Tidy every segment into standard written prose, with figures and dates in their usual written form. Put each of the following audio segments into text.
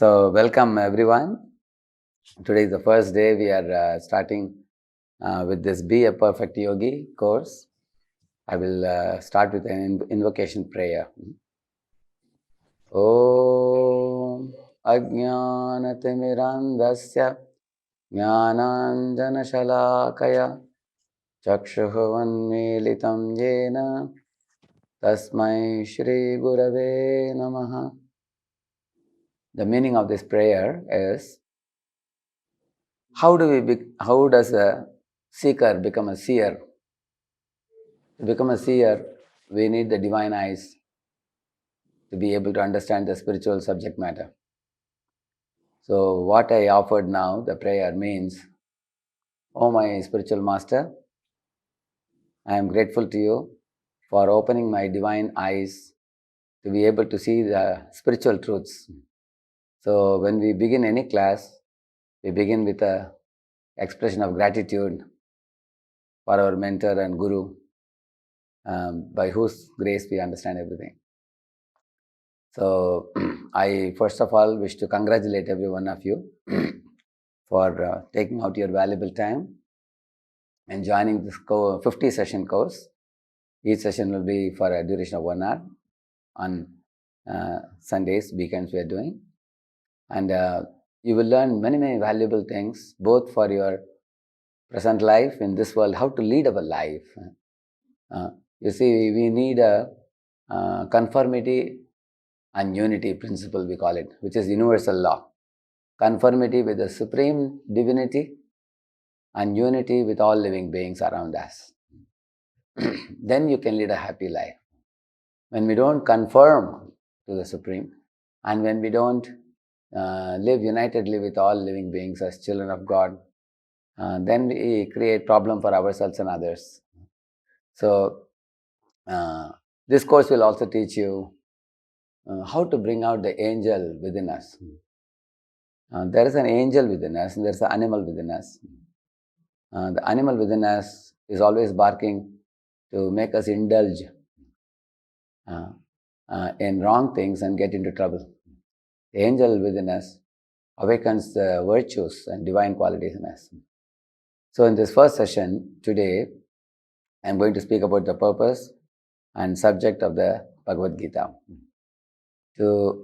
So, welcome everyone. Today is the first day we are starting with this Be a Perfect Yogi course. I will start with an invocation prayer. Om Ajnanatimirandasya Jnananjanashalakaya Chakshuhuvanmilitam Yena Tasmai Shri Gurave Namaha. The meaning of this prayer is, how does a seeker become a seer? To become a seer, we need the divine eyes to be able to understand the spiritual subject matter. So what I offered now, the prayer means, oh my spiritual master, I am grateful to you for opening my divine eyes to be able to see the spiritual truths. So when we begin any class, we begin with a expression of gratitude for our mentor and guru, by whose grace we understand everything. So I first of all wish to congratulate every one of you for taking out your valuable time and joining this 50 session course. Each session will be for a duration of 1 hour on Sundays, weekends we are doing. And you will learn many valuable things, both for your present life in this world, how to lead our life. You see, we need a conformity and unity principle, we call it, which is universal law. Conformity with the supreme divinity and unity with all living beings around us. Then you can lead a happy life. When we don't conform to the supreme, and when we don't live unitedly with all living beings as children of God, then we create problem for ourselves and others. So this course will also teach you how to bring out the angel within us. There is an angel within us, and there is an animal within us. The animal within us is always barking to make us indulge in wrong things and get into trouble. The angel within us awakens the virtues and divine qualities in us. So in this first session today, I am going to speak about the purpose and subject of the Bhagavad Gita. To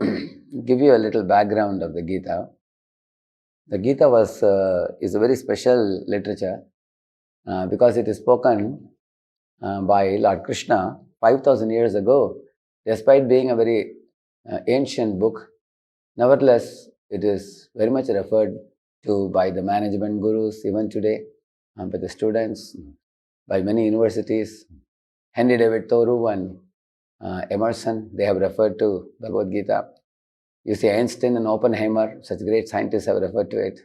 give you a little background of the Gita is a very special literature because it is spoken by Lord Krishna 5,000 years ago. Despite being a very ancient book, nevertheless, it is very much referred to by the management gurus even today, by the students, by many universities. Henry David Thoreau and Emerson, they have referred to Bhagavad Gita. You see, Einstein and Oppenheimer, such great scientists have referred to it.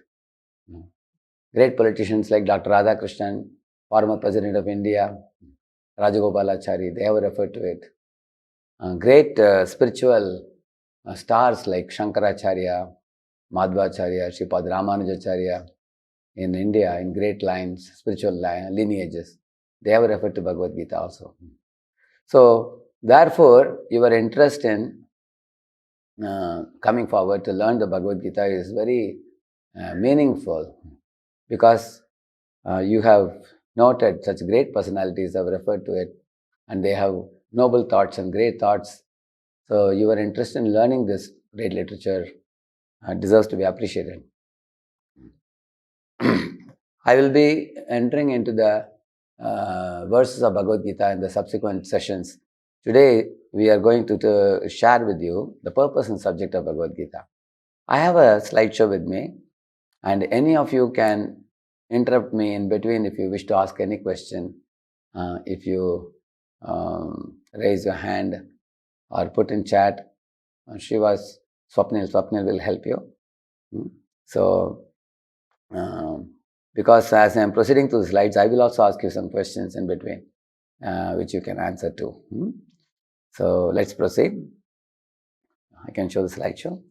Great politicians like Dr. Radhakrishnan, former President of India, Rajagopalachari, they have referred to it. Great spiritual stars like Shankaracharya, Madhvacharya, Sripad Ramanujacharya in India, in great lines, spiritual lineages, they have referred to Bhagavad Gita also. So, therefore, your interest in coming forward to learn the Bhagavad Gita is very meaningful, because you have noted such great personalities have referred to it, and they have noble thoughts and great thoughts. So your interest in learning this great literature deserves to be appreciated. I will be entering into the verses of Bhagavad Gita in the subsequent sessions. Today we are going to share with you the purpose and subject of Bhagavad Gita. I have a slideshow with me, and any of you can interrupt me in between if you wish to ask any question. If you raise your hand or put in chat, Swapnil will help you. So, because as I am proceeding through the slides, I will also ask you some questions in between, which you can answer to. So, let's proceed. I can show the slideshow.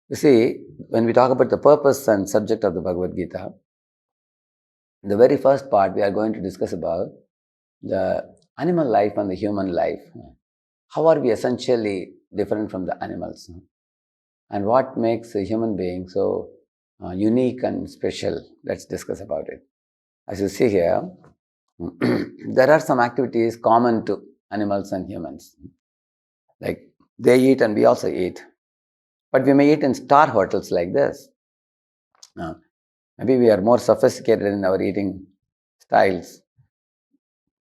You see, when we talk about the purpose and subject of the Bhagavad Gita, the very first part we are going to discuss about the animal life and the human life. how are we essentially different from the animals? And what makes a human being so unique and special? Let's discuss about it. As you see here, there are some activities common to animals and humans. Like they eat and we also eat. But we may eat in star hotels like this. Maybe we are more sophisticated in our eating styles.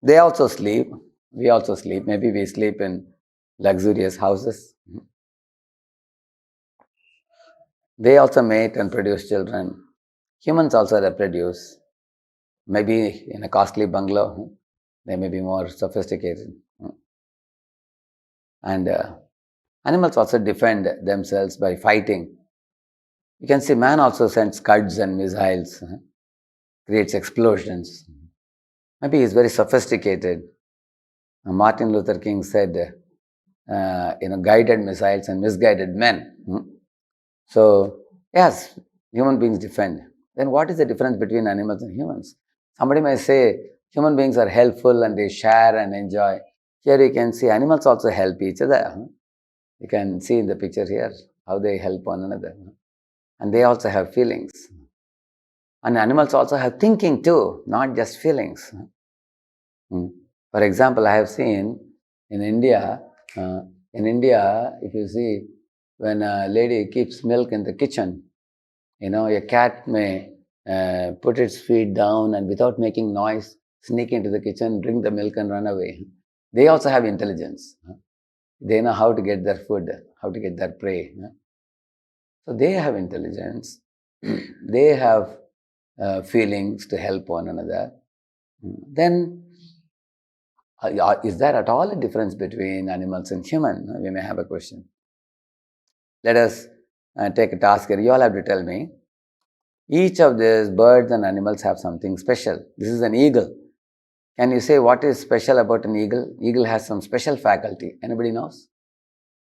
They also sleep. We also sleep. Maybe we sleep in luxurious houses. They also mate and produce children. Humans also reproduce. Maybe in a costly bungalow. They may be more sophisticated. And animals also defend themselves by fighting. You can see man also sends scuds and missiles, creates explosions. Maybe he's very sophisticated. Martin Luther King said, guided missiles and misguided men. So, yes, human beings defend. Then what is the difference between animals and humans? Somebody may say human beings are helpful and they share and enjoy. Here you can see animals also help each other. You can see in the picture here how they help one another. And they also have feelings. And animals also have thinking too, not just feelings. For example, I have seen in India, if you see, when a lady keeps milk in the kitchen, a cat may put its feet down and without making noise, sneak into the kitchen, drink the milk and run away. They also have intelligence. They know how to get their food, how to get their prey. So they have intelligence. They have feelings to help one another. Then, is there at all a difference between animals and human? We may have a question. Let us take a task here. You all have to tell me. Each of these birds and animals have something special. This is an eagle. Can you say what is special about an eagle? Eagle has some special faculty. Anybody knows?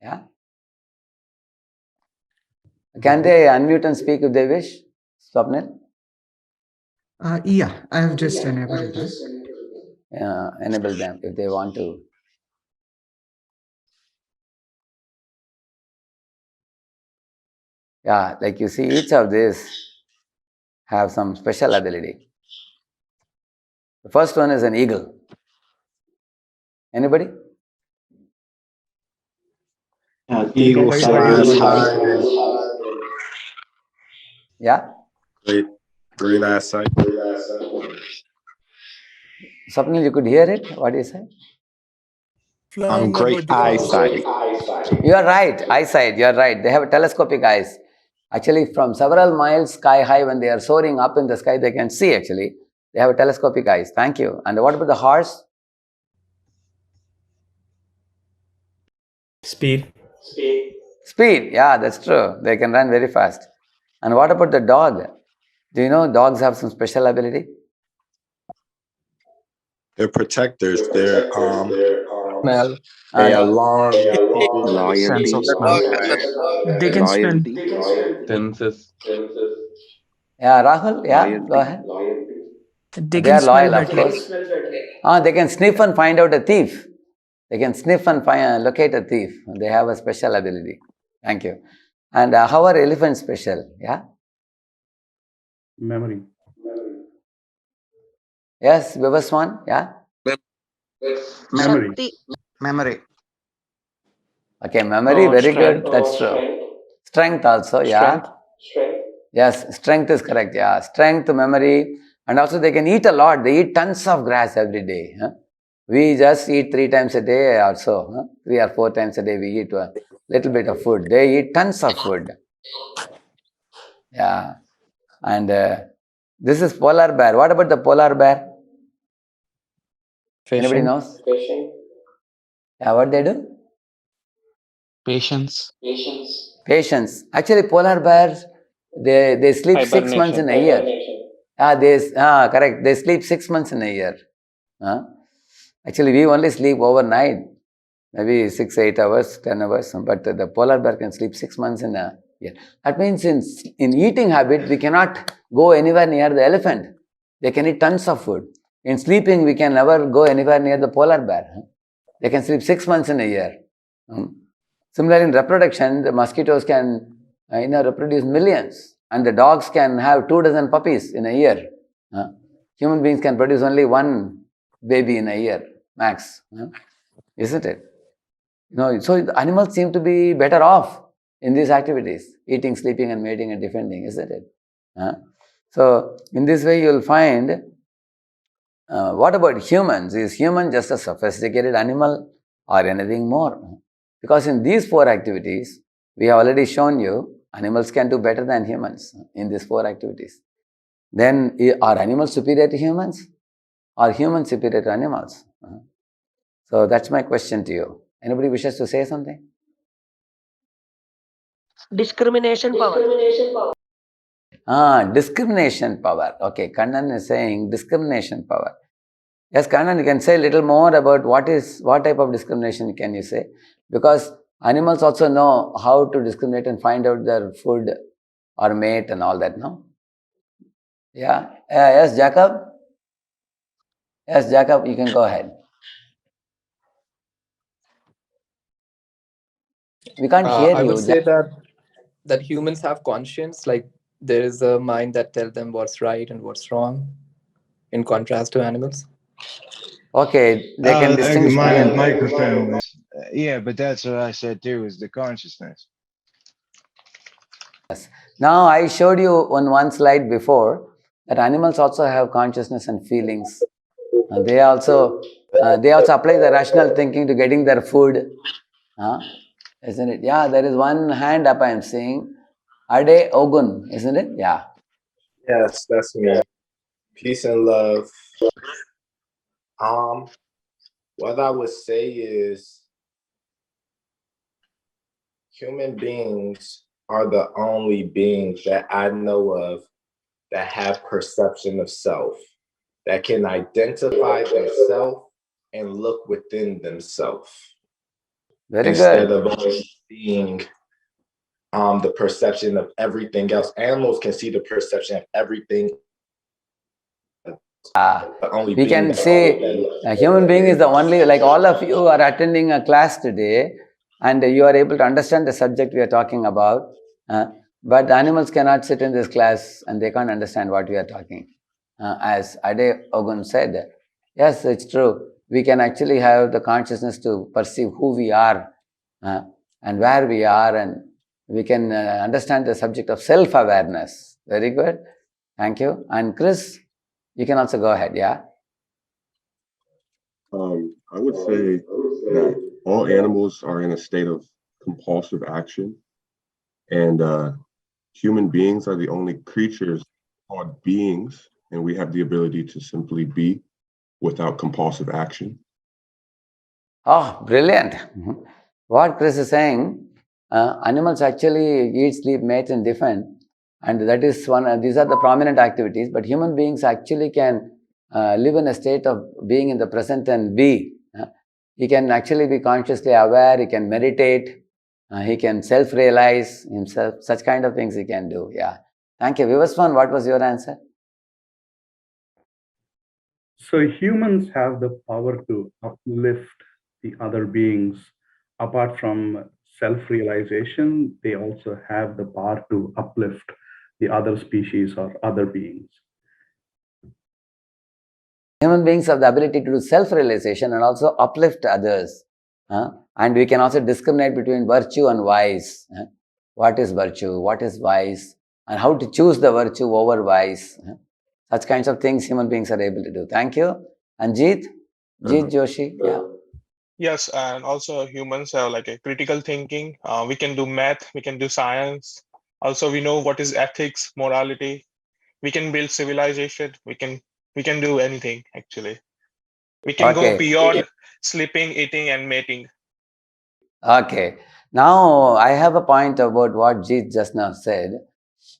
Yeah? Can they unmute and speak if they wish? Swapnil? Yeah, I have just enabled that. Enable them if they want to. Yeah, like you see, each of these have some special ability. The first one is an eagle. Anybody? Eagle flies high. Yeah? Great eyesight. Swapnil, you could hear it? What do you say? Great eyesight. You are right, eyesight, you are right. They have telescopic eyes. Actually, from several miles sky high, when they are soaring up in the sky, they can see actually. They have telescopic eyes. Thank you. And what about the horse? Speed. Speed, yeah, that's true. They can run very fast. And what about the dog? Do you know dogs have some special ability? They're protectors. They're Smell. they And alarm. Sense of Loyalty. smell. They can smell. Loyalty. Senses. yeah, Rahul, yeah, go Loyalty. ahead. They They can are smell loyal, of better. course. They can sniff and find out a thief. They can sniff and locate a thief. They have a special ability. Thank you. And how are elephants special? Yeah? Memory. Yes, Vivaswan? Yeah? Memory. Memory. Okay, memory, very Strength. good. That's true. Strength also, yeah? Strength. Yes, strength is correct, yeah. Strength, memory, and also they can eat a lot. They eat tons of grass every day. We just eat 3 times a day or so. 3 or 4 times a day we eat a little bit of food. They eat tons of food. Yeah. And this is polar bear. What about the polar bear? Anybody Fishing. knows? Yeah, what they do? Patience. Patience. Actually, polar bears, they sleep 6 months in Hibernation. a year. Correct. They sleep 6 months in a year. Actually, we only sleep overnight, maybe 6, 8 hours, 10 hours. But the polar bear can sleep 6 months in a year. That means in eating habit, we cannot go anywhere near the elephant. They can eat tons of food. In sleeping, we can never go anywhere near the polar bear. They can sleep 6 months in a year. Similarly, in reproduction, the mosquitoes can reproduce millions, and the dogs can have 2 dozen puppies in a year. Human beings can produce only one baby in a year, max. Isn't it? So the animals seem to be better off in these activities, eating, sleeping, and mating and defending, isn't it? So in this way, you'll find. What about humans? Is human just a sophisticated animal or anything more? Because in these 4 activities, we have already shown you animals can do better than humans in these 4 activities. Then are animals superior to humans? Are humans superior to animals? So that's my question to you. Anybody wishes to say something? Discrimination power. Discrimination power. Okay, Kannan is saying discrimination power. Yes, Kannan, you can say a little more about what type of discrimination can you say? Because animals also know how to discriminate and find out their food or mate and all that, no? Yeah. Yes, Jacob? Yes, Jacob, you can go ahead. We can't hear I you. would say that humans have conscience, like there is a mind that tells them what's right and what's wrong, in contrast to animals. Okay, they can distinguish between. My concern was, yeah, but that's what I said too, is the consciousness. Now, I showed you on one slide before that animals also have consciousness and feelings. They also apply the rational thinking to getting their food. Isn't it? Yeah, there is one hand up I am seeing. Ade Ogun, isn't it? Yeah. Yes, that's me. Peace and love. What I would say is human beings are the only beings that I know of that have perception of self, that can identify themselves and look within themselves. Very instead good. of only seeing the perception of everything else. Animals can see the perception of everything. We can say a human being is the only, like all of you are attending a class today and you are able to understand the subject we are talking about, but the animals cannot sit in this class and they can't understand what we are talking. As Ade Ogun said, yes, it's true. We can actually have the consciousness to perceive who we are and where we are, and we can understand the subject of self-awareness. Very good. Thank you. And Chris, you can also go ahead, yeah? I would say that all animals are in a state of compulsive action, and human beings are the only creatures called beings, and we have the ability to simply be without compulsive action. Oh, brilliant. What Chris is saying, animals actually eat, sleep, mate, and defend. And that is these are the prominent activities, but human beings actually can live in a state of being in the present and be. He can actually be consciously aware, he can meditate, he can self-realize himself, such kind of things he can do, yeah. Thank you. Vivaswan, what was your answer? So humans have the power to uplift the other beings. Apart from self-realization, they also have the power to uplift the other species or other beings. Human beings have the ability to do self-realization and also uplift others. And we can also discriminate between virtue and vice. What is virtue? What is vice? And how to choose the virtue over vice. Such kinds of things human beings are able to do. Thank you. And Jeet Joshi, yeah. Yes, and also humans have like a critical thinking. We can do math, we can do science. Also, we know what is ethics, morality. We can build civilization. We can do anything actually. We can go beyond sleeping, eating, and mating. Okay. Now I have a point about what Jeet just now said.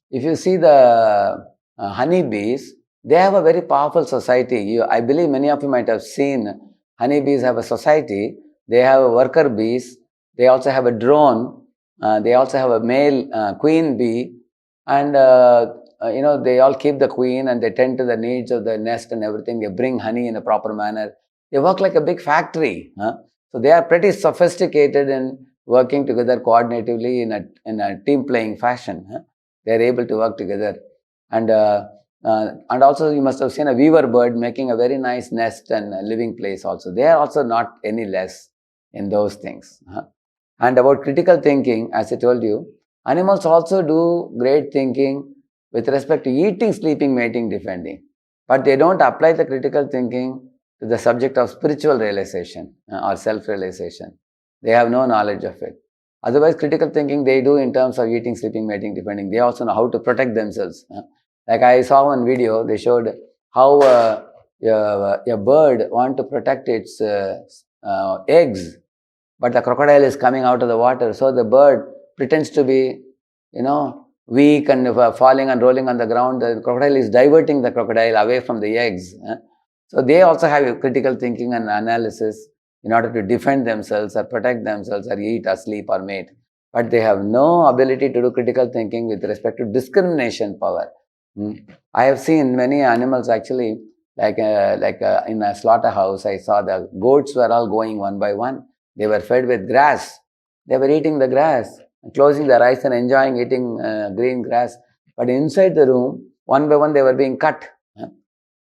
If you see the honeybees, they have a very powerful society. I believe many of you might have seen honeybees have a society. They have worker bees. They also have a drone. They also have a male queen bee. And, they all keep the queen and they tend to the needs of the nest and everything. They bring honey in a proper manner. They work like a big factory. So they are pretty sophisticated in working together coordinatively in a team playing fashion. They are able to work together. And also you must have seen a weaver bird making a very nice nest and a living place also. They are also not any less in those things. And about critical thinking, as I told you, animals also do great thinking with respect to eating, sleeping, mating, defending. But they don't apply the critical thinking to the subject of spiritual realization or self-realization. They have no knowledge of it. Otherwise, critical thinking they do in terms of eating, sleeping, mating, defending. They also know how to protect themselves. Like I saw one video, they showed how a bird want to protect its eggs, but the crocodile is coming out of the water. So the bird pretends to be, weak and falling and rolling on the ground. The crocodile is diverting the crocodile away from the eggs. So they also have critical thinking and analysis in order to defend themselves or protect themselves or eat or sleep or mate. But they have no ability to do critical thinking with respect to discrimination power. I have seen many animals actually, like in a slaughterhouse, I saw the goats were all going one by one. They were fed with grass. They were eating the grass, closing their eyes and enjoying eating green grass. But inside the room, one by one, they were being cut.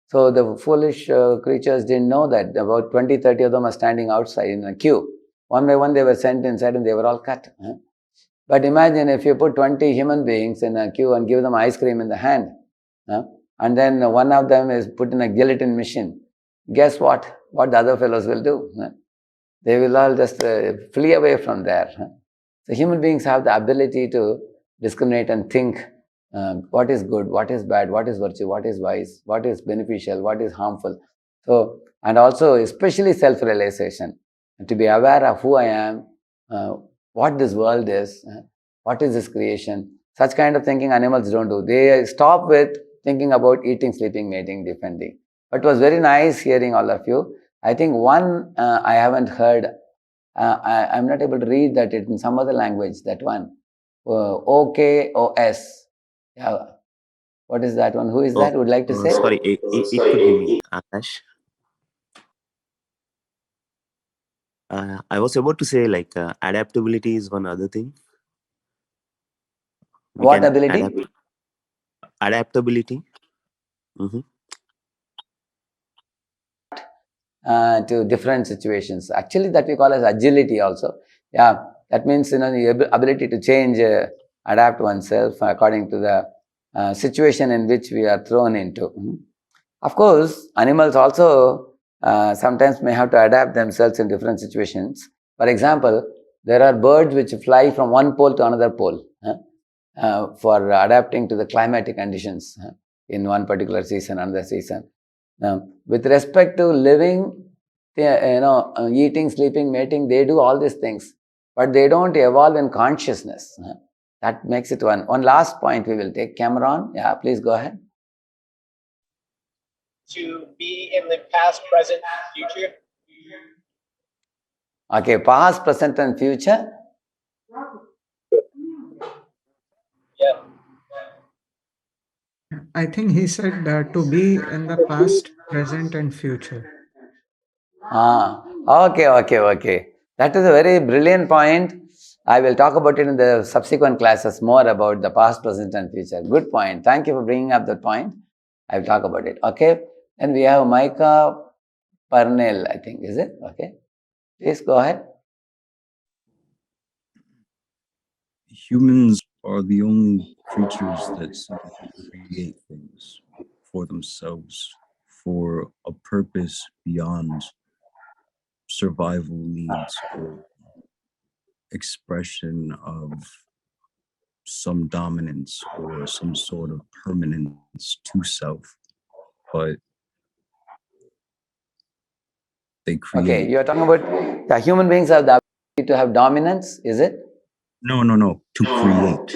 So the foolish creatures didn't know that. About 20, 30 of them are standing outside in a queue. One by one, they were sent inside and they were all cut. But imagine if you put 20 human beings in a queue and give them ice cream in the hand, and then one of them is put in a guillotine machine. Guess what? What the other fellows will do? They will all just flee away from there. So human beings have the ability to discriminate and think what is good, what is bad, what is virtue, what is wise, what is beneficial, what is harmful. So, and also especially self-realization, to be aware of who I am, what this world is, what is this creation. Such kind of thinking animals don't do. They stop with thinking about eating, sleeping, mating, defending. But it was very nice hearing all of you. I think one I haven't heard, I'm not able to read that it in some other language, that one. OKOS. Yeah. What is that one? Who is that? Would like to say? Sorry, it could be me, Akash. I was about to say adaptability is one other thing. What ability? Adaptability. To different situations. Actually, that we call as agility also. Yeah, that means the ability to change, adapt oneself according to the situation in which we are thrown into. Of course, animals also sometimes may have to adapt themselves in different situations. For example, there are birds which fly from one pole to another pole for adapting to the climatic conditions in one particular season, another season. With respect to living, eating, sleeping, mating, they do all these things, but they don't evolve in consciousness. That makes it one. One last point we will take. Cameron, yeah, please go ahead. To be in the past, present, future. Okay, past, present, and future. Yeah. I think he said to be in the past, present, and future. Okay. That is a very brilliant point. I will talk about it in the subsequent classes, more about the past, present, and future. Good point. Thank you for bringing up that point. I will talk about it. Okay. Then we have Micah Parnell, I think. Is it? Okay. Please go ahead. Humans are the only creatures that seem to create things for themselves for a purpose beyond survival needs or expression of some dominance or some sort of permanence to self, but they create. Okay, you are talking about the human beings have the ability to have dominance, is it? No, to create.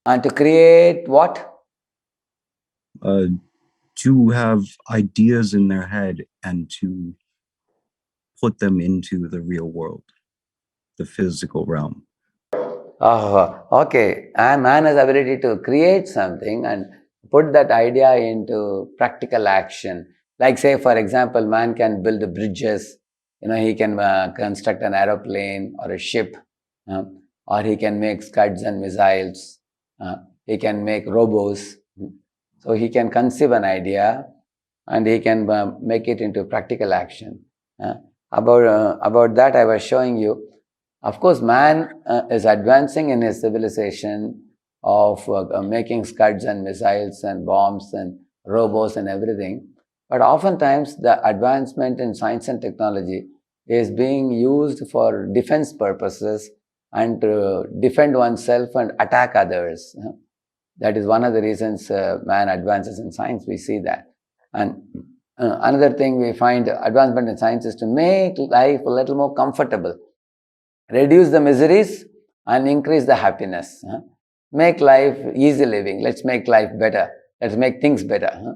And to create what? To have ideas in their head and to put them into the real world, the physical realm. Oh, okay. And man has the ability to create something and put that idea into practical action. Like say, for example, man can build bridges, He can construct an aeroplane or a ship, or he can make scuds and missiles. He can make robots. So he can conceive an idea and he can make it into practical action. About that, I was showing you. Of course, man is advancing in his civilization of making scuds and missiles and bombs and robots and everything. But oftentimes, the advancement in science and technology is being used for defense purposes and to defend oneself and attack others. That is one of the reasons man advances in science. We see that. And another thing we find advancement in science is to make life a little more comfortable, reduce the miseries and increase the happiness. Make life easy living. Let's make life better. Let's make things better.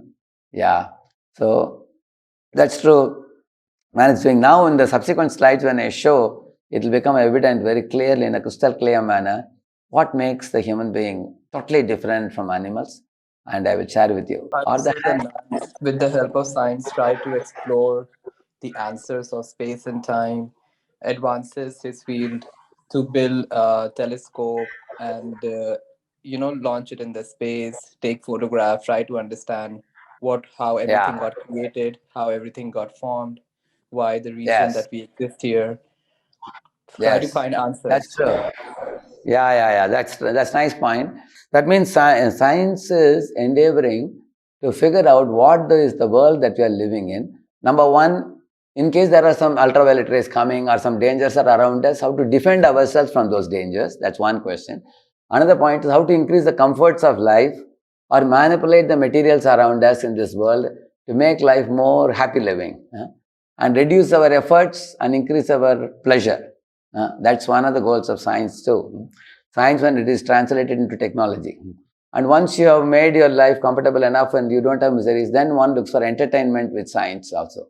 Yeah. So that's true. Man is doing now. In the subsequent slides, when I show, it will become evident very clearly in a crystal clear manner what makes the human being totally different from animals, and I will share with you. I would say that man, with the help of science, try to explore the answers of space and time, advances his field to build a telescope and launch it in the space, take photographs, try to understand how everything got created, how everything got formed, why the reason that we exist here. Try to find answers. That's true. Yeah. That's nice point. That means science is endeavoring to figure out what is the world that we are living in. Number one, in case there are some ultraviolet rays coming or some dangers are around us, how to defend ourselves from those dangers. That's one question. Another point is how to increase the comforts of life or manipulate the materials around us in this world to make life more happy living, and reduce our efforts and increase our pleasure. That's one of the goals of science too. Science, when it is translated into technology. And once you have made your life comfortable enough and you don't have miseries, then one looks for entertainment with science also.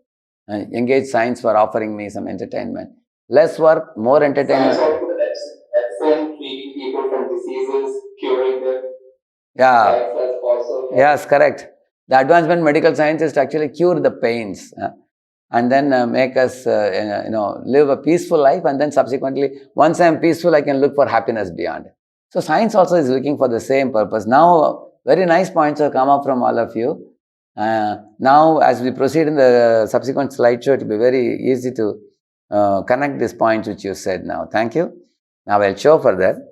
Engage science for offering me some entertainment. Less work, more entertainment. Science also the excellent treating people from diseases, curing them. Yeah. Science has also Yes, correct. The advancement in medical science is to actually cure the pains. And then make us, live a peaceful life. And then subsequently, once I am peaceful, I can look for happiness beyond. So science also is looking for the same purpose. Now, very nice points have come up from all of you. Now, as we proceed in the subsequent slideshow, it will be very easy to connect these points which you said now. Thank you. Now, I'll show further.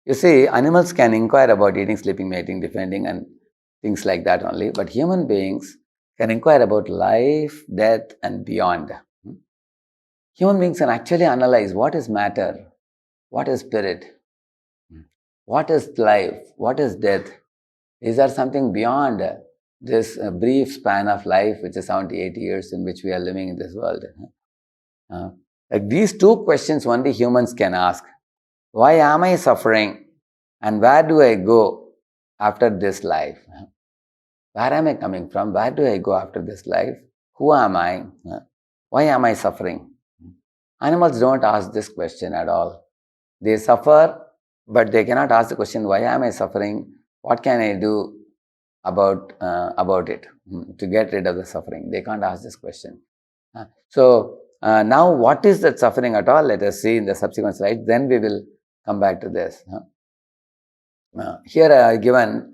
You see, animals can inquire about eating, sleeping, mating, defending, and things like that only. But human beings can inquire about life, death, and beyond. Human beings can actually analyze what is matter, what is spirit, what is life, what is death. Is there something beyond this brief span of life, which is 70, 80 years in which we are living in this world? Like these two questions only humans can ask. Why am I suffering? And where do I go after this life? Where am I coming from? Where do I go after this life? Who am I? Why am I suffering? Animals don't ask this question at all. They suffer, but they cannot ask the question, why am I suffering? What can I do about it to get rid of the suffering? They can't ask this question. So now what is that suffering at all? Let us see in the subsequent slide. Then we will come back to this. Here I have given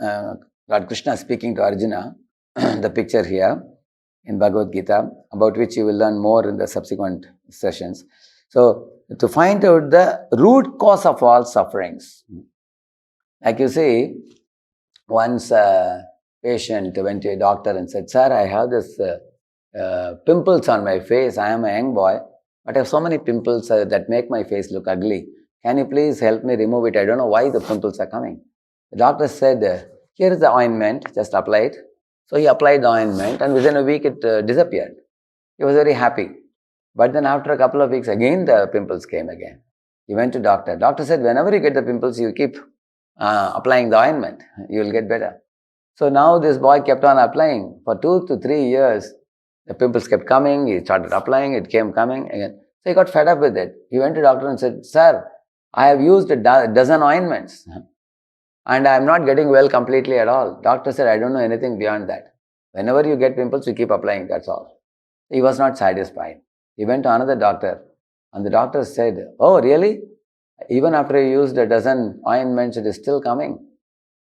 Lord Krishna speaking to Arjuna, the picture here in Bhagavad Gita, about which you will learn more in the subsequent sessions. So, to find out the root cause of all sufferings. Like you see, once a patient went to a doctor and said, "Sir, I have this pimples on my face. I am a young boy, but I have so many pimples that make my face look ugly. Can you please help me remove it? I don't know why the pimples are coming." The doctor said, "Here is the ointment, just apply it." So he applied the ointment and within a week it disappeared. He was very happy. But then after a couple of weeks, again the pimples came again. He went to doctor. Doctor said, "Whenever you get the pimples, you keep applying the ointment. You will get better." So now this boy kept on applying. For 2 to 3 years, the pimples kept coming. He started applying. It came coming again. So he got fed up with it. He went to doctor and said, "Sir, I have used a dozen ointments and I am not getting well completely at all." Doctor said, "I don't know anything beyond that. Whenever you get pimples, you keep applying, that's all." He was not satisfied. He went to another doctor, and the doctor said, "Oh, really? Even after you used a dozen ointments, it is still coming.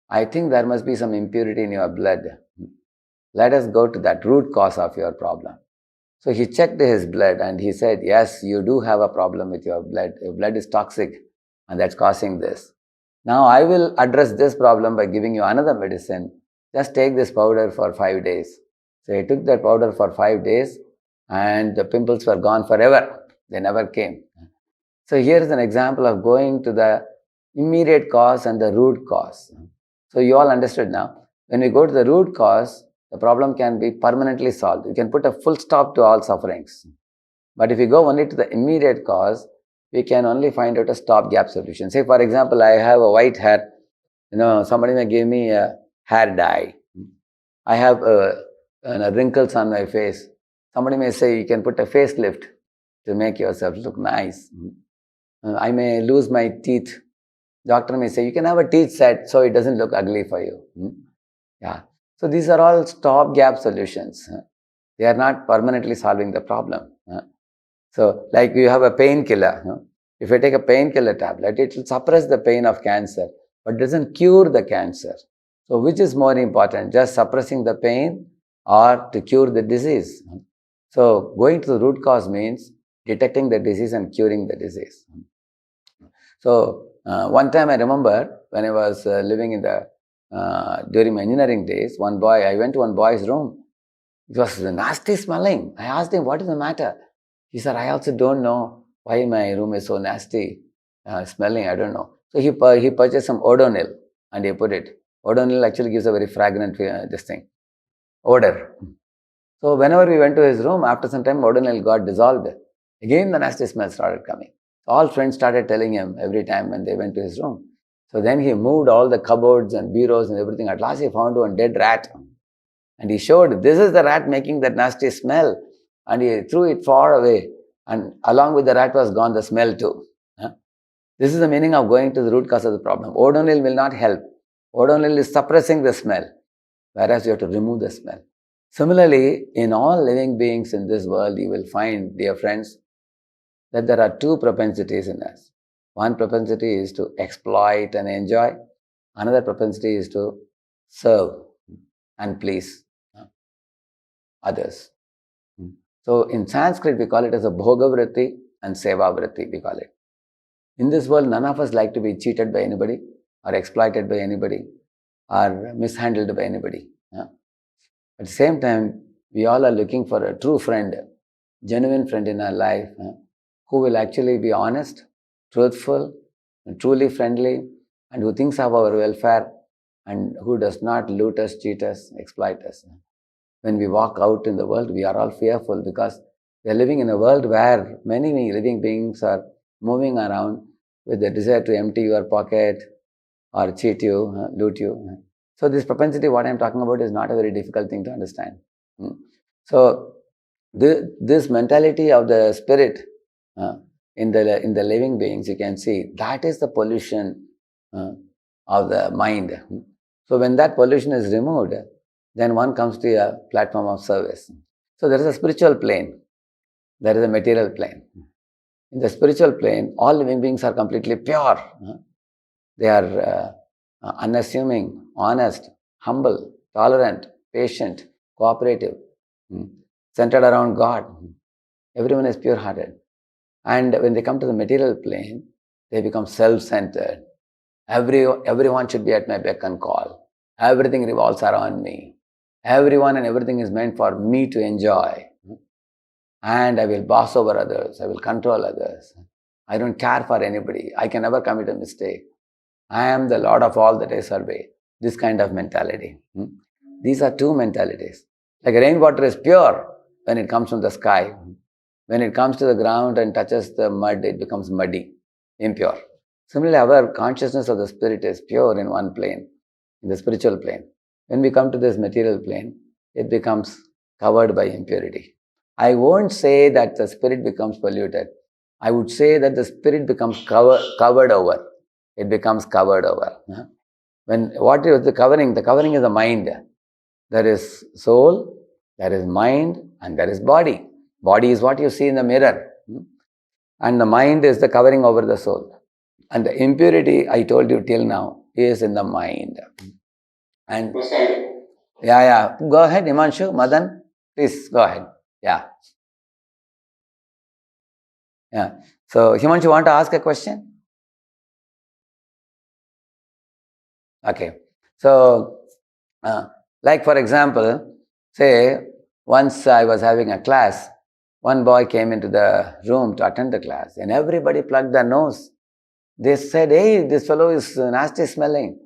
I think there must be some impurity in your blood. Let us go to that root cause of your problem." So he checked his blood and he said, "Yes, you do have a problem with your blood. Your blood is toxic and that's causing this. Now I will address this problem by giving you another medicine. Just take this powder for 5 days." So he took that powder for 5 days and the pimples were gone forever. They never came. So here is an example of going to the immediate cause and the root cause. So you all understood now. When we go to the root cause, the problem can be permanently solved. You can put a full stop to all sufferings. But if you go only to the immediate cause, we can only find out a stopgap solution. Say, for example, I have a white hair. Somebody may give me a hair dye. I have wrinkles on my face. Somebody may say you can put a facelift to make yourself look nice. I may lose my teeth. Doctor may say you can have a teeth set so it doesn't look ugly for you. Yeah. So these are all stopgap solutions. They are not permanently solving the problem. So like you have a painkiller. If you take a painkiller tablet, it will suppress the pain of cancer, but doesn't cure the cancer. So which is more important, just suppressing the pain or to cure the disease? So going to the root cause means detecting the disease and curing the disease. So one time I remember when I was living in the during my engineering days, I went to one boy's room. It was nasty smelling. I asked him, "What is the matter?" He said, "I also don't know why my room is so nasty smelling. I don't know." So he purchased some Odonil and he put it. Odonil actually gives a very fragrant odor. So whenever we went to his room, after some time, Odonil got dissolved. Again, the nasty smell started coming. All friends started telling him every time when they went to his room. So then he moved all the cupboards and bureaus and everything. At last he found one dead rat. And he showed, this is the rat making that nasty smell. And he threw it far away. And along with the rat was gone the smell too. This is the meaning of going to the root cause of the problem. Odonil will not help. Odonil is suppressing the smell, whereas you have to remove the smell. Similarly, in all living beings in this world, you will find, dear friends, that there are two propensities in us. One propensity is to exploit and enjoy. Another propensity is to serve and please others. So in Sanskrit, we call it as a bhoga vritti and seva vritti, we call it. In this world, none of us like to be cheated by anybody or exploited by anybody or mishandled by anybody. At the same time, we all are looking for a true friend, genuine friend in our life, who will actually be honest, truthful, and truly friendly, and who thinks of our welfare and who does not loot us, cheat us, exploit us. When we walk out in the world, we are all fearful because we are living in a world where many living beings are moving around with the desire to empty your pocket or cheat you, loot you. So this propensity, what I'm talking about, is not a very difficult thing to understand. So this mentality of the spirit in the living beings, you can see that is the pollution of the mind. So when that pollution is removed, then one comes to a platform of service. So there is a spiritual plane, there is a material plane. In the spiritual plane, all living beings are completely pure. They are unassuming, honest, humble, tolerant, patient, cooperative, centered around God. Everyone is pure-hearted. And when they come to the material plane, they become self-centered. Everyone should be at my beck and call. Everything revolves around me. Everyone and everything is meant for me to enjoy. And I will boss over others. I will control others. I don't care for anybody. I can never commit a mistake. I am the Lord of all that I survey. This kind of mentality. These are two mentalities. Like rainwater is pure when it comes from the sky. When it comes to the ground and touches the mud, it becomes muddy, impure. Similarly, our consciousness of the spirit is pure in one plane, in the spiritual plane. When we come to this material plane, it becomes covered by impurity. I won't say that the spirit becomes polluted. I would say that the spirit becomes covered over. It becomes covered over. What is the covering? The covering is the mind. There is soul, There is mind and there is body. Body is what you see in the mirror. And the mind is the covering over the soul. And the impurity, I told you till now, is in the mind. And yeah. Go ahead, Himanshu, Madan. Please go ahead. Yeah. So, Himanshu, you want to ask a question? Okay. So, like for example, say once I was having a class, one boy came into the room to attend the class and everybody plugged their nose. They said, hey, this fellow is nasty smelling.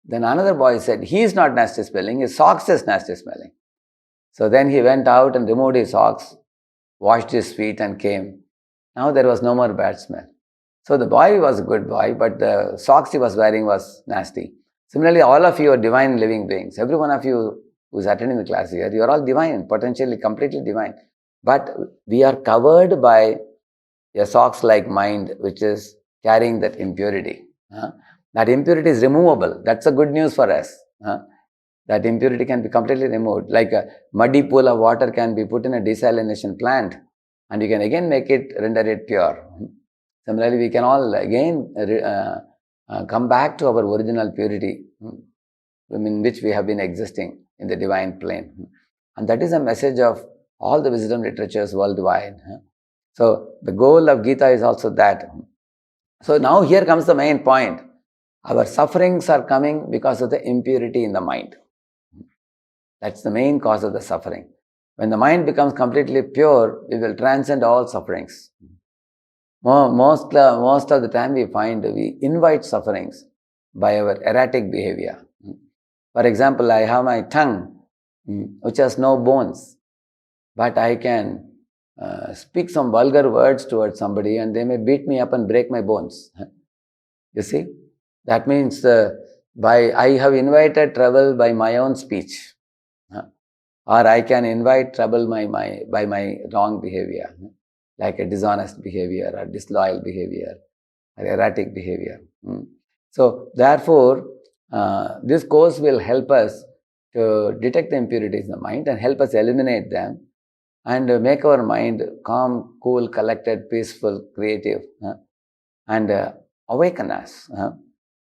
Then another boy said, he is not nasty smelling, his socks is nasty smelling. So then he went out and removed his socks, washed his feet and came. Now there was no more bad smell. So the boy was a good boy, but the socks he was wearing was nasty. Similarly, all of you are divine living beings. Every one of you who is attending the class here, you are all divine, potentially completely divine. But we are covered by a socks-like mind, which is carrying that impurity. That impurity is removable. That's a good news for us. That impurity can be completely removed. Like a muddy pool of water can be put in a desalination plant and you can again make it, render it pure. Similarly, we can all again come back to our original purity in which we have been existing in the divine plane. And that is a message of all the wisdom literatures worldwide. So the goal of Gita is also that. So now here comes the main point. Our sufferings are coming because of the impurity in the mind. That's the main cause of the suffering. When the mind becomes completely pure, we will transcend all sufferings. Most of the time we find we invite sufferings by our erratic behavior. For example, I have my tongue, which has no bones, but I can speak some vulgar words towards somebody and they may beat me up and break my bones. You see? That means I have invited trouble by my own speech. Or I can invite trouble by my wrong behavior, like a dishonest behavior or disloyal behavior or erratic behavior. So therefore, this course will help us to detect the impurities in the mind and help us eliminate them and make our mind calm, cool, collected, peaceful, creative, and awaken us.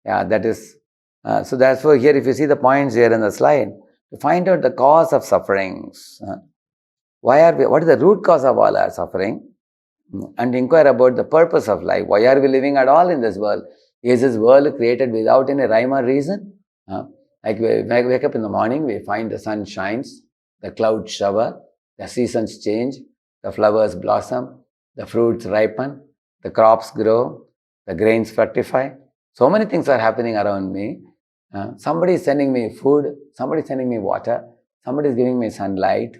That is. So therefore, here if you see the points here in the slide, to find out the cause of sufferings. What is the root cause of all our suffering? And inquire about the purpose of life. Why are we living at all in this world? Is this world created without any rhyme or reason? Like we wake up in the morning, we find the sun shines, the clouds shower, the seasons change, the flowers blossom, the fruits ripen, the crops grow, the grains fructify. So many things are happening around me. Somebody is sending me food, somebody is sending me water, somebody is giving me sunlight,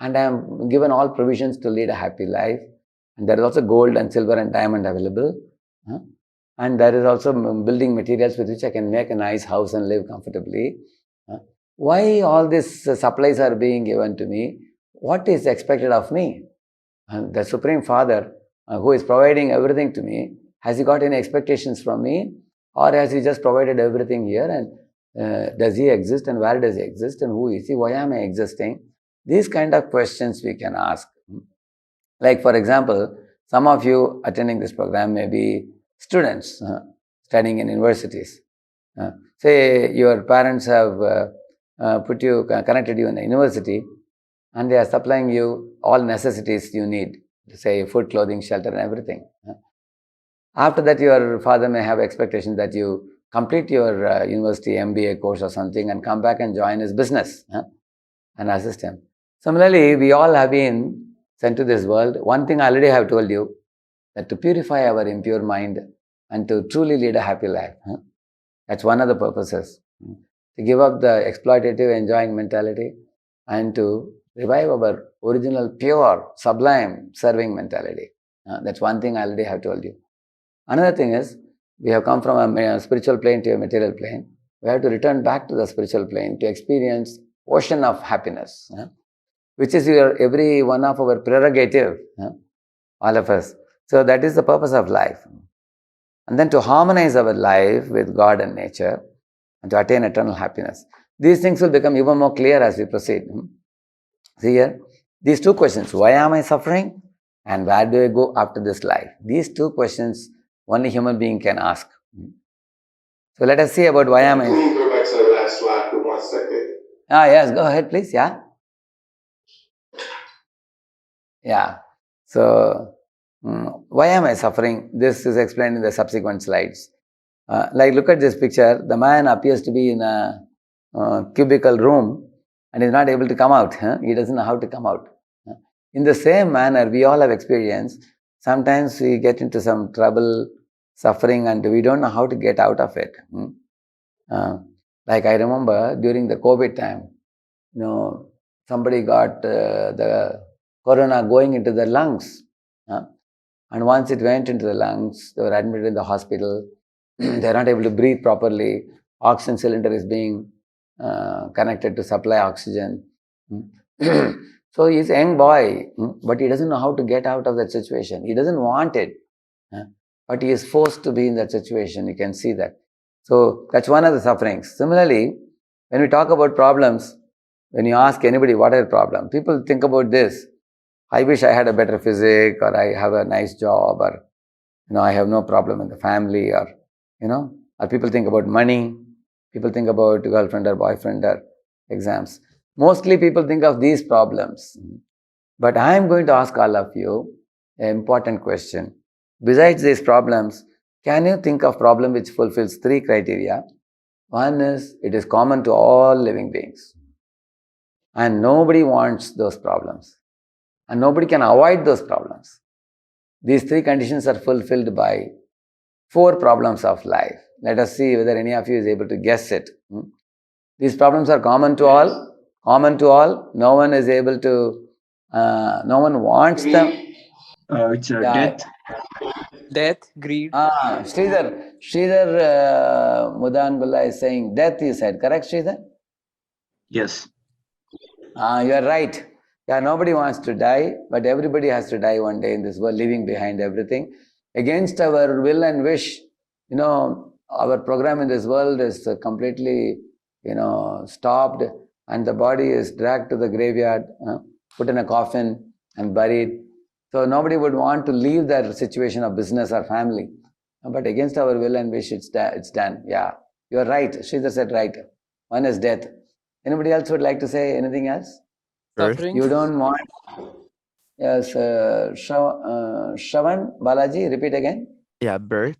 and I am given all provisions to lead a happy life. And there is also gold and silver and diamond available. And there is also building materials with which I can make a nice house and live comfortably. Why all these supplies are being given to me? What is expected of me? The Supreme Father, who is providing everything to me, has he got any expectations from me? Or has he just provided everything here? And does he exist? And where does he exist? And who is he? Why am I existing? These kind of questions we can ask. Like for example, some of you attending this program may be students studying in universities. Say your parents have connected you in a university and they are supplying you all necessities you need, say food, clothing, shelter and everything. After that, your father may have expectation that you complete your university MBA course or something and come back and join his business and assist him. Similarly, we all have been sent to this world. One thing I already have told you, that to purify our impure mind and to truly lead a happy life. That's one of the purposes. To give up the exploitative enjoying mentality and to revive our original pure, sublime serving mentality. That's one thing I already have told you. Another thing is, we have come from a spiritual plane to a material plane. We have to return back to the spiritual plane to experience ocean of happiness, which is every one of our prerogative, all of us. So that is the purpose of life. And then to harmonize our life with God and nature and to attain eternal happiness. These things will become even more clear as we proceed. See here, these two questions, why am I suffering and where do I go after this life? These two questions only human being can ask. So let us see about why am I. Can you go back to the last slide for 1 second? Yes, go ahead, please. Yeah. So, why am I suffering? This is explained in the subsequent slides. Like, look at this picture. The man appears to be in a cubicle room and is not able to come out. He doesn't know how to come out. In the same manner, we all have experienced. Sometimes we get into some trouble, suffering, and we don't know how to get out of it. Like I remember during the COVID time, somebody got the corona going into the lungs. And once it went into the lungs, they were admitted in the hospital. They're not able to breathe properly. Oxygen cylinder is being connected to supply oxygen. So he's a young boy, but he doesn't know how to get out of that situation. He doesn't want it, but he is forced to be in that situation. You can see that. So that's one of the sufferings. Similarly, when we talk about problems, when you ask anybody what are the problems, people think about this. I wish I had a better physique, or I have a nice job, or I have no problem in the family, or or people think about money, people think about girlfriend or boyfriend or exams. Mostly people think of these problems. But I am going to ask all of you an important question. Besides these problems, can you think of problem which fulfills three criteria? One is, it is common to all living beings. And nobody wants those problems. And nobody can avoid those problems. These three conditions are fulfilled by four problems of life. Let us see whether any of you is able to guess it. These problems are common to all. Common to all. No one is able to, no one wants them. It's death. Death, greed. Sridhar Mudan Gulla is saying death, you said. Correct, Sridhar? Yes. You are right. Yeah, nobody wants to die, but everybody has to die one day in this world, leaving behind everything. Against our will and wish, our program in this world is completely, stopped, and the body is dragged to the graveyard, put in a coffin and buried. So nobody would want to leave that situation of business or family. But against our will and wish, it's done. Yeah, you are right. Sridhar said right. One is death. Anybody else would like to say anything else? Suffering. You don't want. Yes, Shravan Balaji, repeat again. Yeah, birth.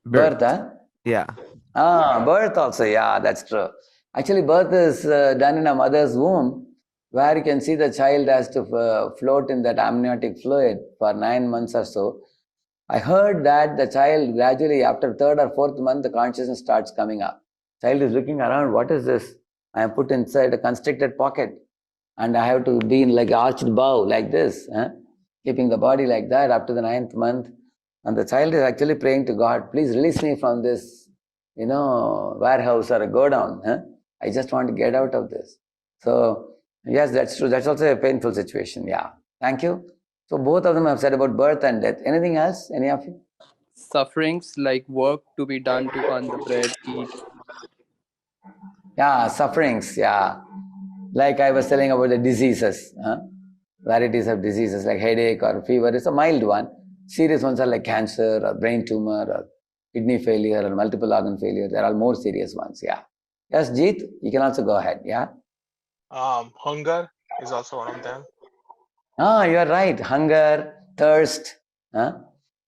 Birth, huh? Yeah. Birth also, yeah, that's true. Actually, birth is done in a mother's womb, where you can see the child has to float in that amniotic fluid for 9 months or so. I heard that the child gradually, after third or fourth month, the consciousness starts coming up. Child is looking around, what is this? I am put inside a constricted pocket, and I have to be in like arched bow, like this, keeping the body like that up to the 9th month. And the child is actually praying to God, please release me from this, warehouse or a go down. I just want to get out of this. So, yes, that's true. That's also a painful situation. Yeah. Thank you. So, both of them have said about birth and death. Anything else? Any of you? Sufferings like work to be done to earn the bread, eat. Yeah, sufferings. Yeah. Like I was telling about the diseases, varieties of diseases like headache or fever is a mild one. Serious ones are like cancer or brain tumor or kidney failure or multiple organ failure. There are more serious ones. Yeah. Yes, Jeet, you can also go ahead. Yeah. Hunger is also one of them. You are right. Hunger, thirst.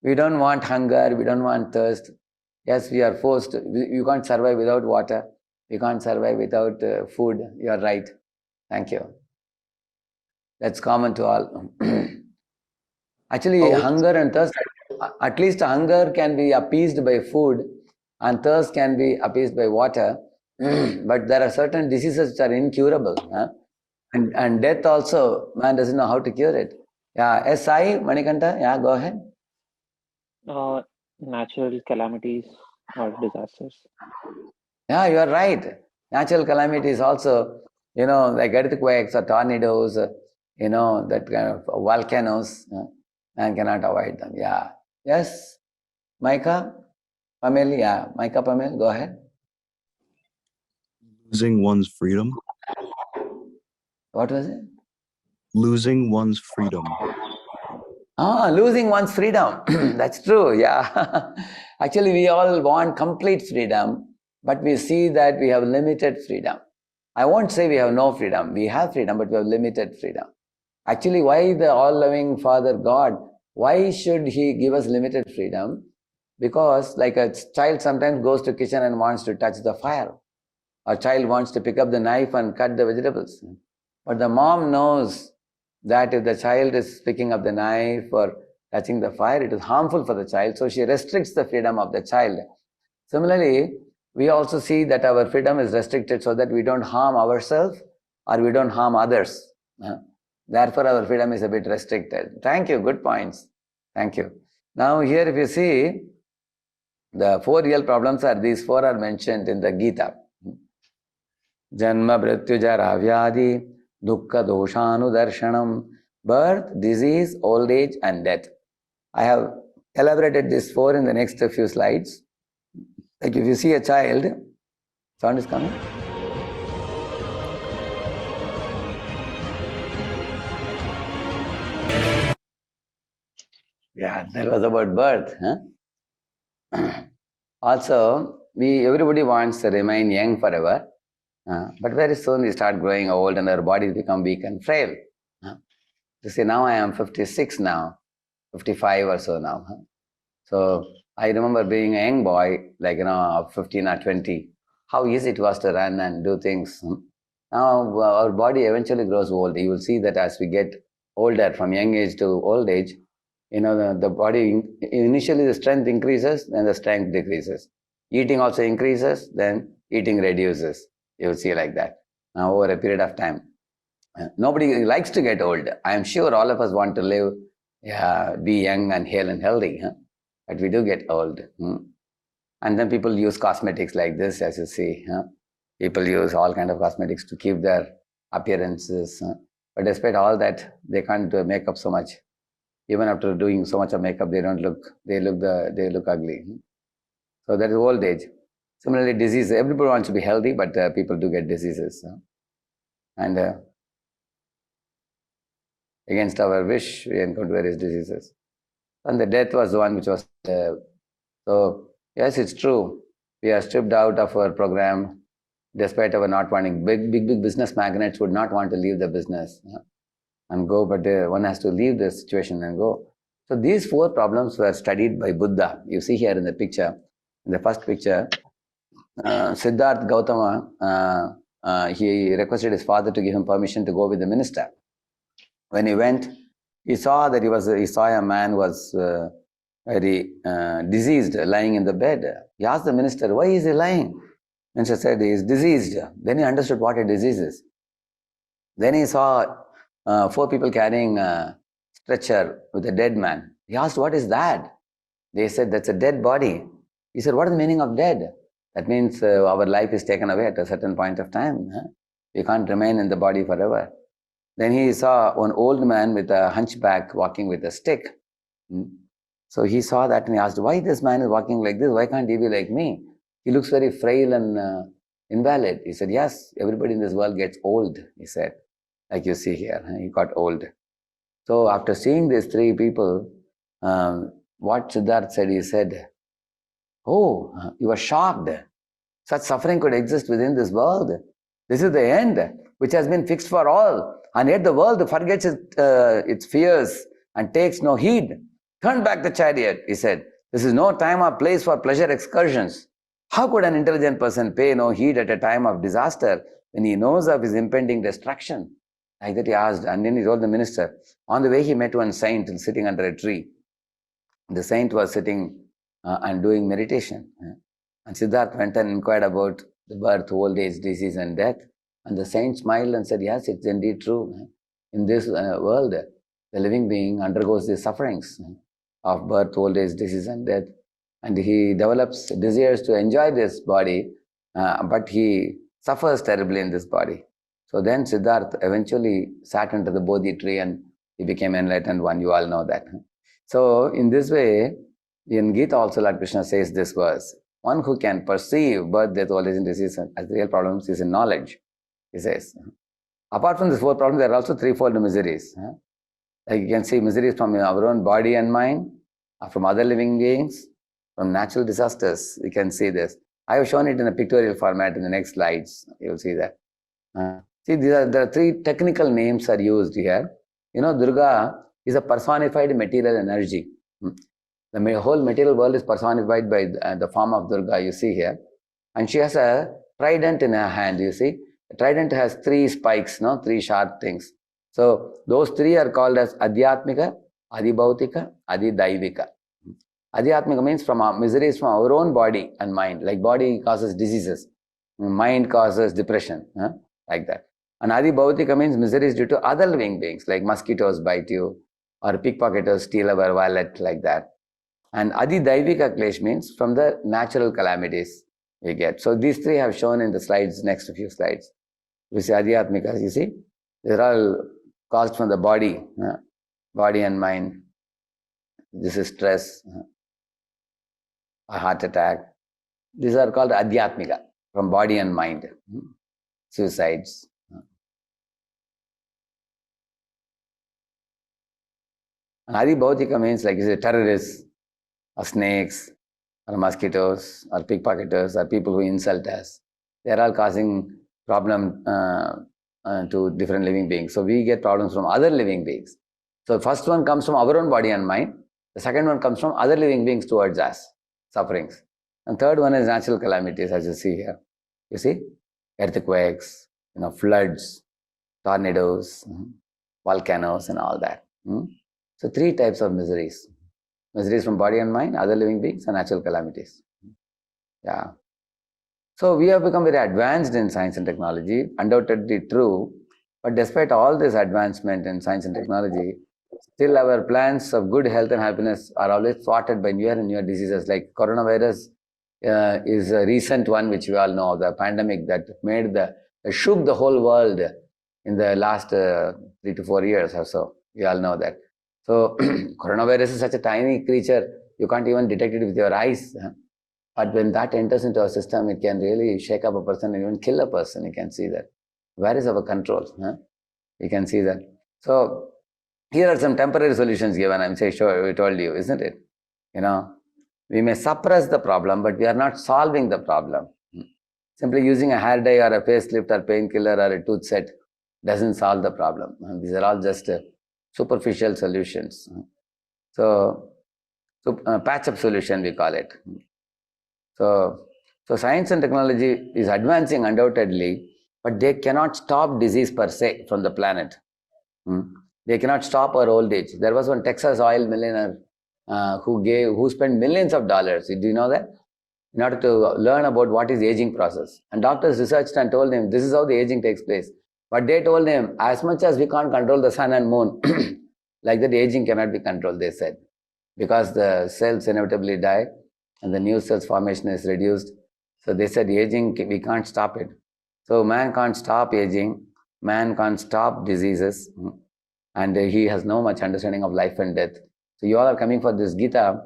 We don't want hunger. We don't want thirst. Yes, we are forced. You can't survive without water. You can't survive without food. You are right. Thank you. That's common to all. Actually, hunger and thirst, at least hunger can be appeased by food and thirst can be appeased by water. But there are certain diseases which are incurable. And death also, man doesn't know how to cure it. Yeah, S.I. Manikanta, yeah, go ahead. Natural calamities or disasters. Yeah, you are right. Natural calamities also, like earthquakes or tornadoes, that kind of volcanoes, man cannot avoid them. Yeah. Yes, Micah, Pamela, yeah. Micah, Pamela, go ahead. Losing one's freedom. What was it? Losing one's freedom. Losing one's freedom. That's true, yeah. Actually, we all want complete freedom, but we see that we have limited freedom. I won't say we have no freedom. We have freedom, but we have limited freedom. Actually, why the all-loving Father God, why should He give us limited freedom? Because like a child sometimes goes to kitchen and wants to touch the fire. A child wants to pick up the knife and cut the vegetables. But the mom knows that if the child is picking up the knife or touching the fire, it is harmful for the child. So she restricts the freedom of the child. Similarly, we also see that our freedom is restricted so that we don't harm ourselves or we don't harm others. Therefore, our freedom is a bit restricted. Thank you. Good points. Thank you. Now, here if you see, the 4 real problems are these 4 are mentioned in the Gita. Janma, Mrityu, Jara, Vyadi, Dukkha, Doshanu, Darshanam, birth, disease, old age, and death. I have elaborated these 4 in the next few slides. Like if you see a child, sound is coming? Yeah, that was about birth. Huh? Also, everybody wants to remain young forever. But very soon we start growing old and our bodies become weak and frail. You see, now I am 56 now, 55 or so now. So I remember being a young boy, like, of 15 or 20, how easy it was to run and do things. Now our body eventually grows old. You will see that as we get older, from young age to old age, the body, initially the strength increases, then the strength decreases. Eating also increases, then eating reduces. You will see like that now over a period of time. Nobody likes to get old. I am sure all of us want to live, be young and hale and healthy. But we do get old. And then people use cosmetics like this, as you see. People use all kind of cosmetics to keep their appearances. But despite all that, they can't do makeup so much. Even after doing so much of makeup, they look ugly. So that is old age. Similarly, disease. Everybody wants to be healthy, but people do get diseases. And against our wish, we encounter various diseases. And the death was the one which was. So yes, it's true. We are stripped out of our program, despite our not wanting. Big business magnates would not want to leave the business and go, but one has to leave the situation and go. So these 4 problems were studied by Buddha. You see here in the picture, in the first picture, Siddhartha Gautama, he requested his father to give him permission to go with the minister. When he went, he saw that he saw a man was very diseased, lying in the bed. He asked the minister, why is he lying? Minister said, he is diseased. Then he understood what a disease is. Then he saw 4 people carrying a stretcher with a dead man. He asked, what is that? They said, that's a dead body. He said, what is the meaning of dead? That means our life is taken away at a certain point of time. We can't remain in the body forever. Then he saw an old man with a hunchback walking with a stick. So he saw that and he asked, why this man is walking like this? Why can't he be like me? He looks very frail and invalid. He said, yes, everybody in this world gets old, he said. Like you see here, he got old. So after seeing these 3 people, what Siddhartha said, he said, oh, you were shocked. Such suffering could exist within this world. This is the end, which has been fixed for all. And yet the world forgets its fears and takes no heed. Turn back the chariot, he said. This is no time or place for pleasure excursions. How could an intelligent person pay no heed at a time of disaster when he knows of his impending destruction? Like that he asked, and then he told the minister. On the way he met one saint sitting under a tree. The saint was sitting and doing meditation. And Siddhartha went and inquired about the birth, old age, disease and death. And the saint smiled and said, yes, it's indeed true. In this world, the living being undergoes these sufferings of birth, old age, disease and death. And he develops desires to enjoy this body, but he suffers terribly in this body. So then Siddhartha eventually sat under the Bodhi tree and he became enlightened one. You all know that. So in this way, in Gita also Lord Krishna says this verse, one who can perceive birth, death, old age and disease as real problems is in knowledge, he says. Apart from these four problems, there are also threefold miseries. Like you can see miseries from our own body and mind, from other living beings, from natural disasters. You can see this. I have shown it in a pictorial format in the next slides. You will see that. See, there are three technical names are used here. You know, Durga is a personified material energy. The whole material world is personified by the form of Durga, you see here. And she has a trident in her hand, you see. The trident has three spikes, no? Three sharp things. So those three are called as Adhyatmika, Adhibhautika, Adhidaivika. Adhyatmika means from our miseries from our own body and mind. Like body causes diseases, mind causes depression, like that. And Adhibhautika means miseries due to other living beings, like mosquitoes bite you, or pickpocketers steal our wallet, like that. And Adhidaivika Klesh means from the natural calamities we get. So these three have shown in the slides, next few slides. You see Adhyatmika, you see, they're all caused from the body, body and mind. This is stress, a heart attack. These are called Adhyatmika, from body and mind. Suicides. And Adhibhautika means like you say, terrorists, or snakes, or mosquitoes, or pickpocketers, or people who insult us. They are all causing problem to different living beings. So we get problems from other living beings. So first one comes from our own body and mind. The second one comes from other living beings towards us, sufferings. And third one is natural calamities, as you see here. You see, earthquakes, floods, tornadoes, volcanoes, and all that. So three types of miseries. Miseries from body and mind, other living beings, and natural calamities. Yeah. So we have become very advanced in science and technology, undoubtedly true. But despite all this advancement in science and technology, still our plans of good health and happiness are always thwarted by newer and newer diseases. Like coronavirus is a recent one, which we all know, the pandemic that shook the whole world in the last 3 to 4 years or so. We all know that. So coronavirus is such a tiny creature, you can't even detect it with your eyes. But when that enters into our system, it can really shake up a person and even kill a person. You can see that. Where is our control? You can see that. So here are some temporary solutions given. I'm saying, sure, we told you, isn't it? We may suppress the problem, but we are not solving the problem. Simply using a hair dye or a facelift or painkiller or a tooth set doesn't solve the problem. These are all just superficial solutions. So patch-up solution, we call it. So science and technology is advancing undoubtedly, but they cannot stop disease per se from the planet. They cannot stop our old age. There was one Texas oil millionaire who spent millions of dollars. Do you know that? In order to learn about what is the aging process. And doctors researched and told him this is how the aging takes place. But they told him, as much as we can't control the sun and moon, like that aging cannot be controlled, they said. Because the cells inevitably die and the new cells formation is reduced. So they said aging, we can't stop it. So man can't stop aging, man can't stop diseases, and he has no much understanding of life and death. So you all are coming for this Gita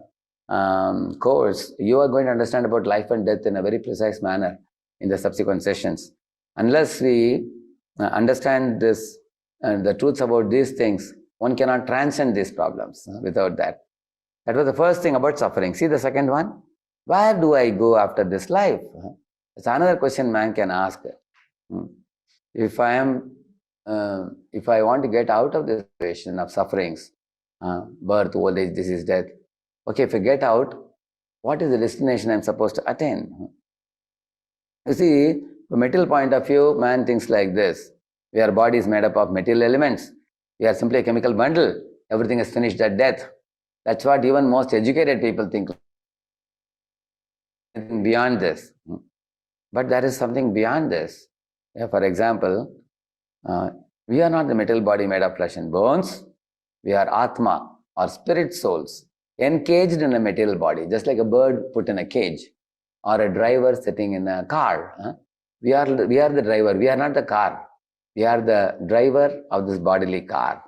course, you are going to understand about life and death in a very precise manner in the subsequent sessions. Unless we understand this, the truths about these things, one cannot transcend these problems without that. That was the first thing about suffering. See the second one? Where do I go after this life? It's another question man can ask. If I want to get out of this situation of sufferings, birth, old age, disease, death, okay, if I get out, what is the destination I'm supposed to attain? You see, from a material point of view, man thinks like this. Our body is made up of material elements. We are simply a chemical bundle. Everything is finished at death. That's what even most educated people think. Beyond this. But there is something beyond this. For example, we are not the material body made of flesh and bones. We are Atma, or spirit souls, encaged in a material body, just like a bird put in a cage, or a driver sitting in a car. We are the driver. We are not the car. We are the driver of this bodily car.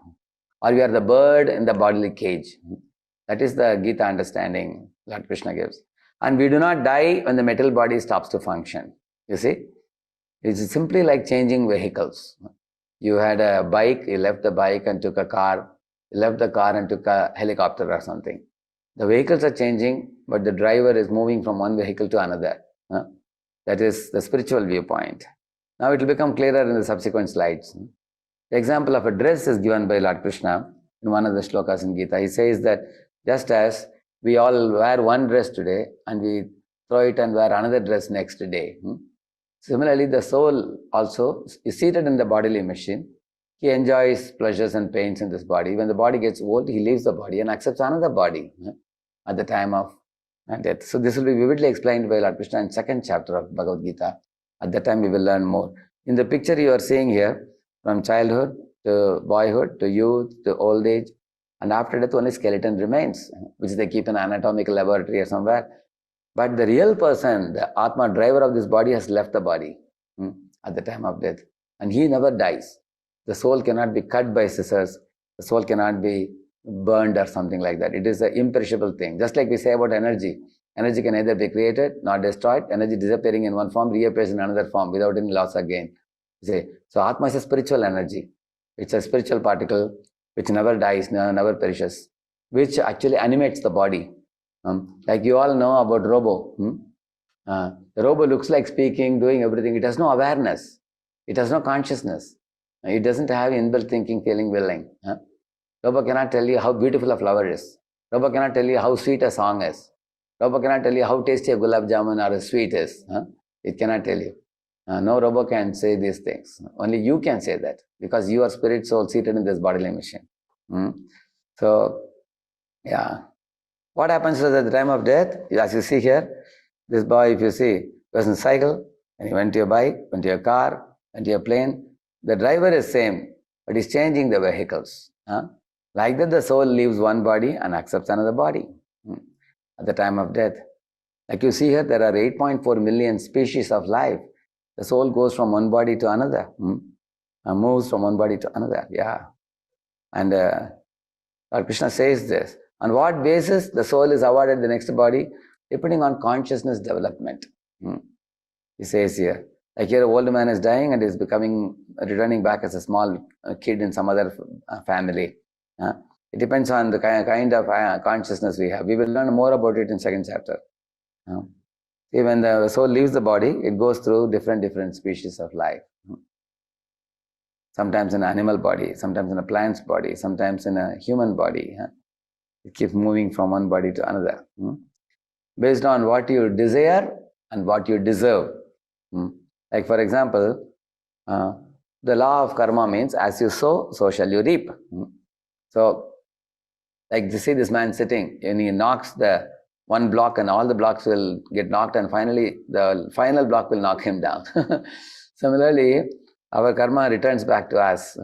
Or we are the bird in the bodily cage. That is the Gita understanding Lord Krishna gives. And we do not die when the material body stops to function. You see? It's simply like changing vehicles. You had a bike, you left the bike and took a car, you left the car and took a helicopter or something. The vehicles are changing, but the driver is moving from one vehicle to another. That is the spiritual viewpoint. Now it will become clearer in the subsequent slides. The example of a dress is given by Lord Krishna in one of the shlokas in Gita. He says that just as we all wear one dress today and we throw it and wear another dress next day. Similarly, the soul also is seated in the bodily machine. He enjoys pleasures and pains in this body. When the body gets old, he leaves the body and accepts another body at the time of death. So this will be vividly explained by Lord Krishna in second chapter of Bhagavad Gita. At that time, we will learn more. In the picture you are seeing here, from childhood to boyhood to youth to old age, and after death only skeleton remains, which they keep in an anatomical laboratory or somewhere. But the real person, the Atma, driver of this body, has left the body at the time of death. And he never dies. The soul cannot be cut by scissors. The soul cannot be burned or something like that. It is an imperishable thing. Just like we say about energy. Energy can neither be created nor destroyed. Energy disappearing in one form reappears in another form without any loss again. So Atma is a spiritual energy. It's a spiritual particle which never dies, never perishes, which actually animates the body. Like you all know about robo. The robo looks like speaking, doing everything. It has no awareness. It has no consciousness. It doesn't have inbuilt thinking, feeling, willing. Robo cannot tell you how beautiful a flower is. Robo cannot tell you how sweet a song is. Robo cannot tell you how tasty a gulab jamun or a sweet is. It cannot tell you. No robo can say these things. Only you can say that because you are spirit soul seated in this bodily machine. So, yeah. What happens is at the time of death, as you see here, this boy, if you see, was in cycle, and he went to a bike, went to a car, went to a plane. The driver is same, but he's changing the vehicles. Like that, the soul leaves one body and accepts another body at the time of death. Like you see here, there are 8.4 million species of life. The soul goes from one body to another, and moves from one body to another. Yeah. And Lord Krishna says this. On what basis the soul is awarded the next body? Depending on consciousness development. He says here. Like here, an old man is dying and is returning back as a small kid in some other family. It depends on the kind of consciousness we have. We will learn more about it in second chapter. See, when the soul leaves the body, it goes through different species of life. Sometimes in an animal body, sometimes in a plant's body, sometimes in a human body. It keeps moving from one body to another. Based on what you desire and what you deserve. Like for example, the law of karma means as you sow, so shall you reap. So, like you see this man sitting and he knocks the one block and all the blocks will get knocked and finally the final block will knock him down. Similarly, our karma returns back to us,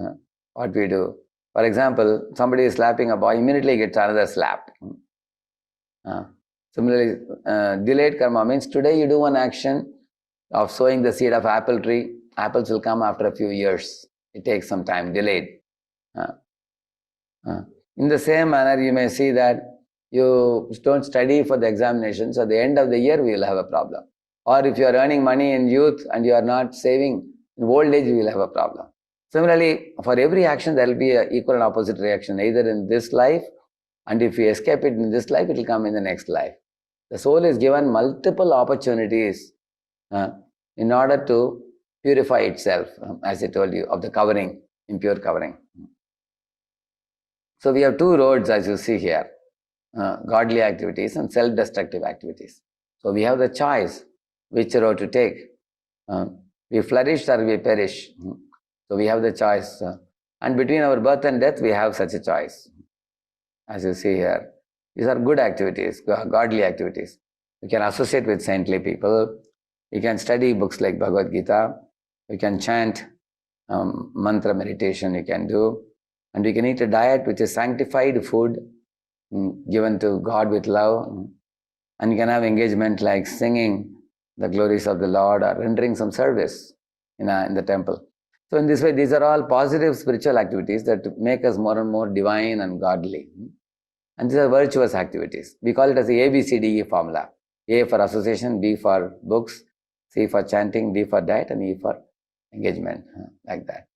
what we do. For example, somebody is slapping a boy, immediately gets another slap. Similarly, delayed karma means today you do one action of sowing the seed of apple tree, apples will come after a few years. It takes some time, delayed. In the same manner, you may see that you don't study for the examination, so at the end of the year, we will have a problem. Or if you are earning money in youth and you are not saving, in old age, we will have a problem. Similarly, for every action, there will be an equal and opposite reaction, either in this life, and if you escape it in this life, it will come in the next life. The soul is given multiple opportunities in order to purify itself, as I told you, of the covering, impure covering. So we have two roads, as you see here, godly activities and self-destructive activities. So we have the choice which road to take. We flourish or we perish. So we have the choice. And between our birth and death, we have such a choice. As you see here, these are good activities, godly activities. You can associate with saintly people. You can study books like Bhagavad Gita. You can chant mantra meditation you can do. And you can eat a diet which is sanctified food given to God with love. And you can have engagement like singing the glories of the Lord or rendering some service in the temple. So in this way, these are all positive spiritual activities that make us more and more divine and godly. And these are virtuous activities. We call it as the ABCDE formula. A for association, B for books, C for chanting, D for diet, and E for engagement, like that.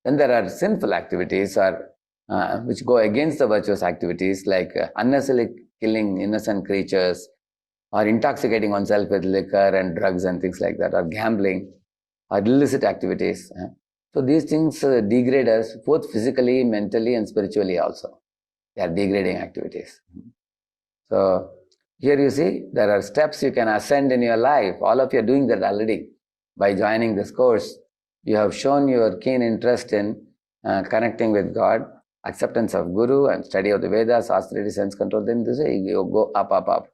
Then there are sinful activities or which go against the virtuous activities, like unnecessarily killing innocent creatures, or intoxicating oneself with liquor and drugs and things like that, or gambling, or illicit activities. So these things degrade us both physically, mentally, and spiritually also. They are degrading activities. So here you see there are steps you can ascend in your life. All of you are doing that already by joining this course. You have shown your keen interest in connecting with God, acceptance of Guru, and study of the Vedas, austerity, sense control. Then this way you go up, up, up.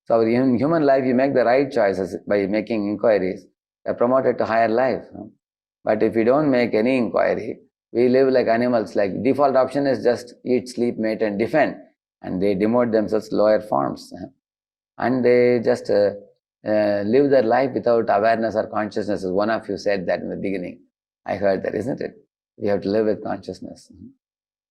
So in human life, you make the right choices by making inquiries. You're promoted to higher life. But if we don't make any inquiry, we live like animals. Like default option is just eat, sleep, mate, and defend. And they demote themselves to lower forms. And they just live their life without awareness or consciousness. One of you said that in the beginning. I heard that, isn't it? We have to live with consciousness.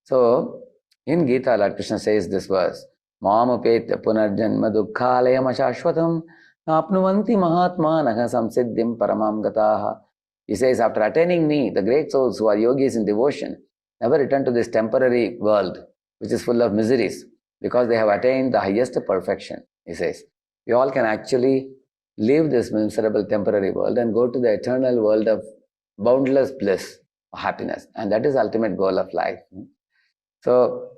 So in Gita, Lord Krishna says this verse, Mamapetya punarjanma dukkhalayam ashashvatam apnuvanti mahatmanaha samsiddhim paramam gataha. He says, after attaining me, the great souls who are yogis in devotion never return to this temporary world, which is full of miseries, because they have attained the highest perfection. He says, we all can actually leave this miserable temporary world and go to the eternal world of boundless bliss, happiness. And that is the ultimate goal of life. So,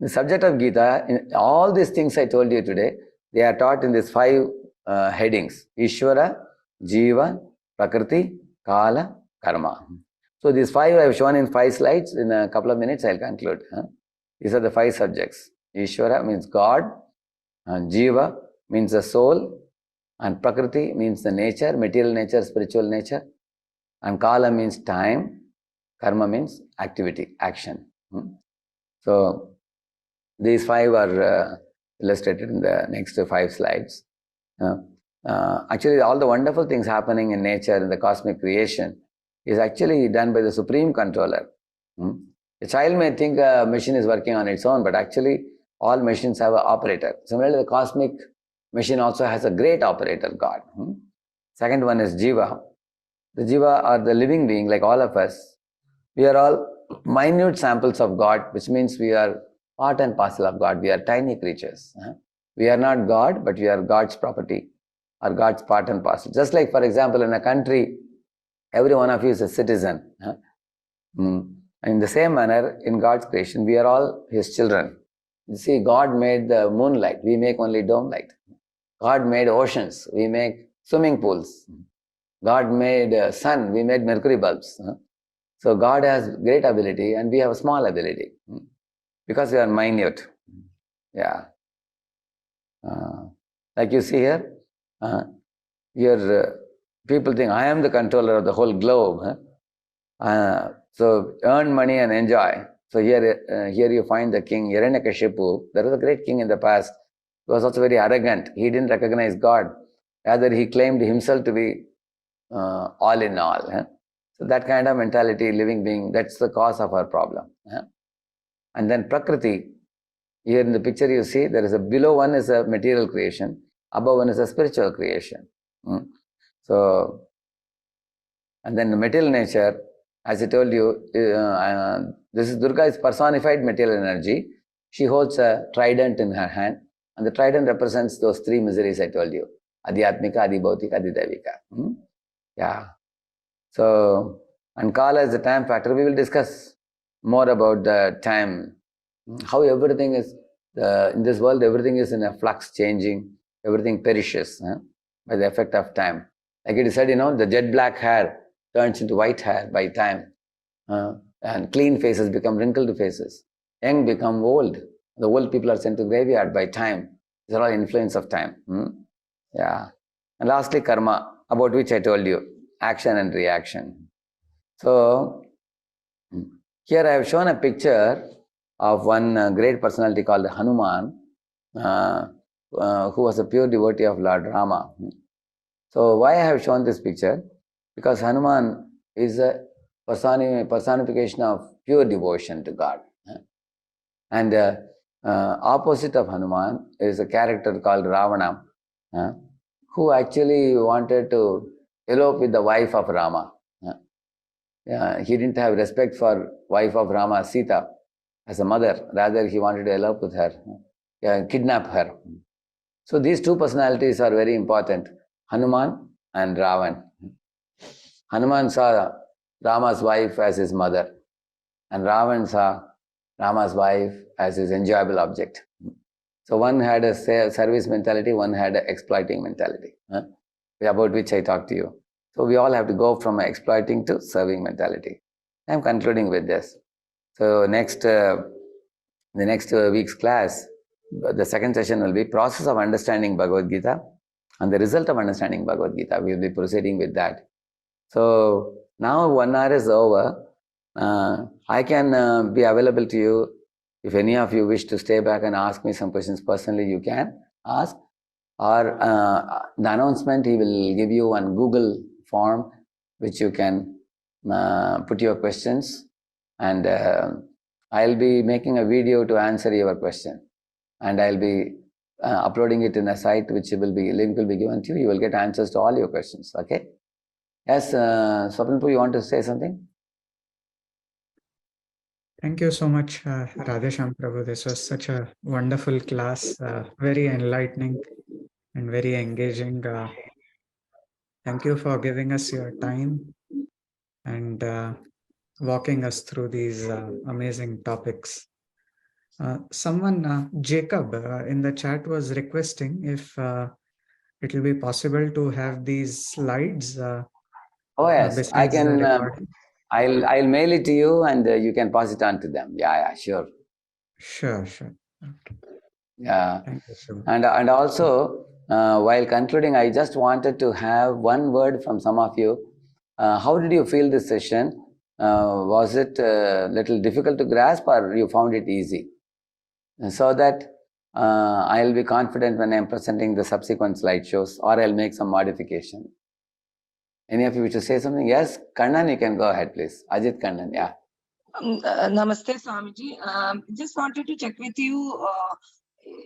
the subject of Gita, in all these things I told you today, they are taught in these 5 headings: Ishvara, Jiva, Prakriti, Kala, Karma. So these 5 I have shown in 5 slides. In a couple of minutes I'll conclude. These are the 5 subjects. Ishvara means God, and Jiva means the soul, and Prakriti means the nature, material nature, spiritual nature, and Kala means time, Karma means activity, action. So these 5 are illustrated in the next 5 slides. Actually, all the wonderful things happening in nature, in the cosmic creation, is actually done by the supreme controller. A child may think a machine is working on its own, but actually all machines have an operator. Similarly, the cosmic machine also has a great operator, God. Second one is Jiva. The Jiva are the living being, like all of us. We are all minute samples of God, which means we are part and parcel of God. We are tiny creatures. We are not God, but we are God's property, or God's part and parcel. Just like, for example, in a country, every one of you is a citizen. In the same manner, in God's creation, we are all His children. You see, God made the moonlight. We make only dome light. God made oceans. We make swimming pools. God made sun. We made mercury bulbs. So God has great ability and we have a small ability because we are minute. Yeah. Like you see here, people think I am the controller of the whole globe. So earn money and enjoy. So here you find the king Hiranyakashipu. There was a great king in the past. He was also very arrogant. He didn't recognize God. Rather, he claimed himself to be all in all. So that kind of mentality, living being, that's the cause of our problem. And then Prakriti. Here in the picture you see, there is a below one is a material creation, above one is a spiritual creation. So, and then the material nature, as I told you, this is Durga is personified material energy. She holds a trident in her hand, and the trident represents those 3 miseries I told you: Adhyatmika, Adhibhautika, Adhidevika. Yeah. So, and Kala is the time factor. We will discuss more about the time, how everything is, in this world, everything is in a flux, changing, everything perishes by the effect of time. Like it is said, the jet black hair turns into white hair by time, and clean faces become wrinkled faces. Young become old. The old people are sent to graveyard by time. These are all influence of time. Yeah. And lastly, karma, about which I told you, action and reaction. So, here I have shown a picture of one great personality called Hanuman, who was a pure devotee of Lord Rama. So why I have shown this picture? Because Hanuman is a personification of pure devotion to God. And opposite of Hanuman is a character called Ravana, who actually wanted to elope with the wife of Rama. he didn't have respect for wife of Rama, Sita, as a mother. Rather, he wanted to elope with her, kidnap her. So these two personalities are very important, Hanuman and Ravan. Hanuman saw Rama's wife as his mother, and Ravan saw Rama's wife as his enjoyable object. So one had a service mentality, one had an exploiting mentality, about which I talked to you. So we all have to go from exploiting to serving mentality. I'm concluding with this. So the next week's class, the second session will be process of understanding Bhagavad Gita and the result of understanding Bhagavad Gita. We will be proceeding with that. So now 1 hour is over. I can be available to you. If any of you wish to stay back and ask me some questions personally, you can ask. Or the announcement, he will give you one Google form which you can put your questions, and I'll be making a video to answer your question, and I'll be uploading it in a site which link will be given to you. You will get answers to all your questions. Okay? Yes, Swapnilpu, you want to say something? Thank you so much, Radhesham Prabhu. This was such a wonderful class, very enlightening and very engaging. Thank you for giving us your time and walking us through these amazing topics. Jacob, in the chat was requesting if it will be possible to have these slides. Oh yes, I can. I'll mail it to you, and you can pass it on to them. Yeah, sure. Sure. Okay. Yeah. Thank you so much. And also, while concluding, I just wanted to have one word from some of you. How did you feel this session? Was it a little difficult to grasp, or you found it easy? And so that I'll be confident when I'm presenting the subsequent slideshows, or I'll make some modification. Any of you wish to say something? Yes, Kannan, you can go ahead, please. Ajit Kannan, yeah. Namaste, Swamiji. Just wanted to check with you.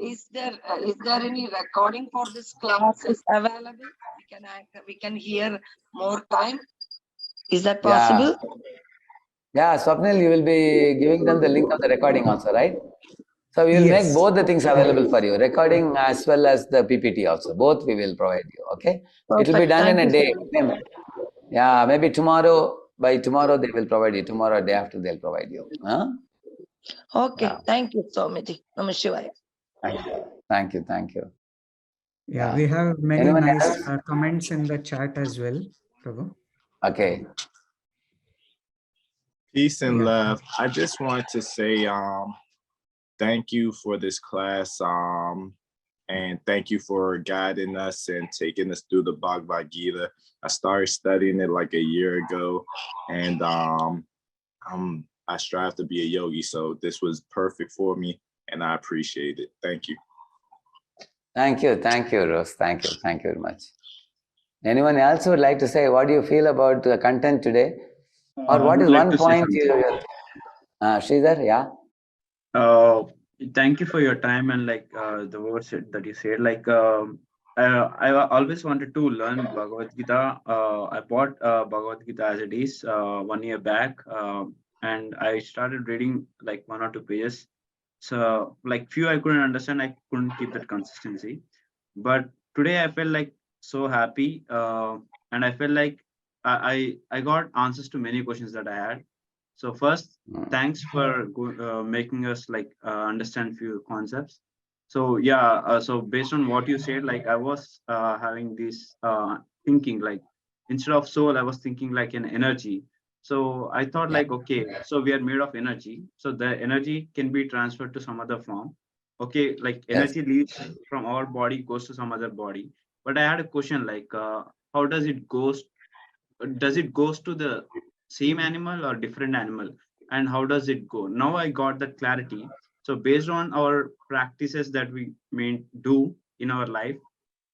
Is there any recording for this class is available? We can hear more time. Is that possible? Yeah, Swapnil, you will be giving them the link of the recording also, right? So we will make both the things available for you, recording as well as the PPT also. Both we will provide you, okay? It will be done in a day. Yeah, maybe tomorrow, by tomorrow they will provide you. Tomorrow or day after they'll provide you. Huh? Okay, thank you so much. Namah Shivaya. Thank you. Yeah, we have many nice comments in the chat as well, Prabhu. Okay. Peace and love. I just wanted to say thank you for this class, and thank you for guiding us and taking us through the Bhagavad Gita. I started studying it like a year ago, and I strive to be a yogi, so this was perfect for me, and I appreciate it. Thank you. Thank you, Rose. Thank you very much. Anyone else would like to say, what do you feel about the content today? Or what is one point you... Sridhar, yeah? Thank you for your time and the words that you said. I always wanted to learn Bhagavad Gita. I bought Bhagavad Gita as it is 1 year back, and I started reading like 1 or 2 pages. So few I couldn't understand, I couldn't keep that consistency. But today I felt like so happy, and I felt like I got answers to many questions that I had. So first, thanks for making us understand few concepts. So yeah, so based on what you said, I was having this thinking instead of soul, I was thinking like an energy. So I thought okay, so we are made of energy. So the energy can be transferred to some other form. Okay, energy leaves from our body, goes to some other body. But I had a question how does it goes? Does it goes to the same animal or different animal, and how does it go? Now I got that clarity. So based on our practices that we may do in our life,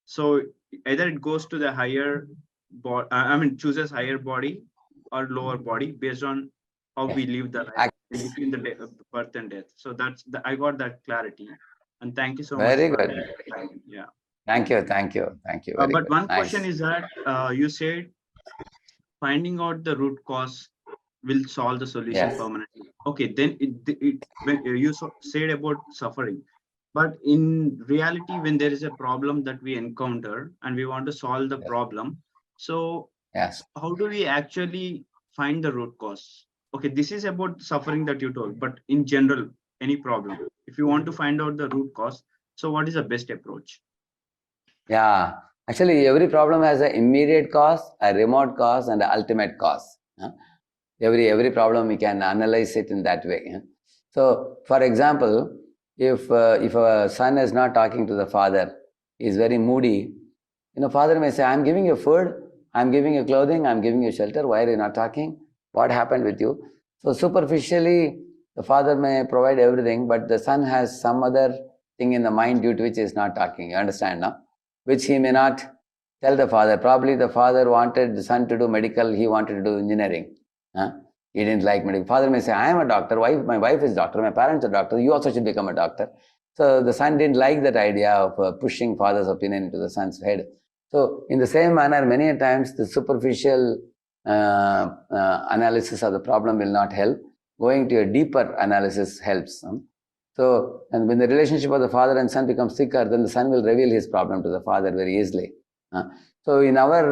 so either it goes to the higher body, chooses higher body or lower body based on how we live the life between the birth and death. So I got that clarity, and thank you so much. Very good. Yeah. Thank you. Very but good. one question is that you said finding out the root cause will solve the solution Yes. permanently. Okay, then when you said about suffering, but in reality, when there is a problem that we encounter and we want to solve the problem, so Yes. how do we actually find the root cause? Okay, this is about suffering that you told, but in general, any problem, if you want to find out the root cause, so what is the best approach? Yeah. Actually, every problem has an immediate cause, a remote cause, and an ultimate cause. Every problem we can analyze it in that way. So, for example, if a son is not talking to the father, is very moody, father may say, "I'm giving you food, I'm giving you clothing, I'm giving you shelter. Why are you not talking? What happened with you?" So superficially, the father may provide everything, but the son has some other thing in the mind due to which he is not talking. You understand, no? Which he may not tell the father. Probably the father wanted the son to do medical, he wanted to do engineering. He didn't like medical. Father may say, "I am a doctor, my wife is doctor, my parents are doctor, you also should become a doctor." So the son didn't like that idea of pushing father's opinion into the son's head. So in the same manner, many times the superficial analysis of the problem will not help. Going to a deeper analysis helps. So, and when the relationship of the father and son becomes thicker, then the son will reveal his problem to the father very easily. So in our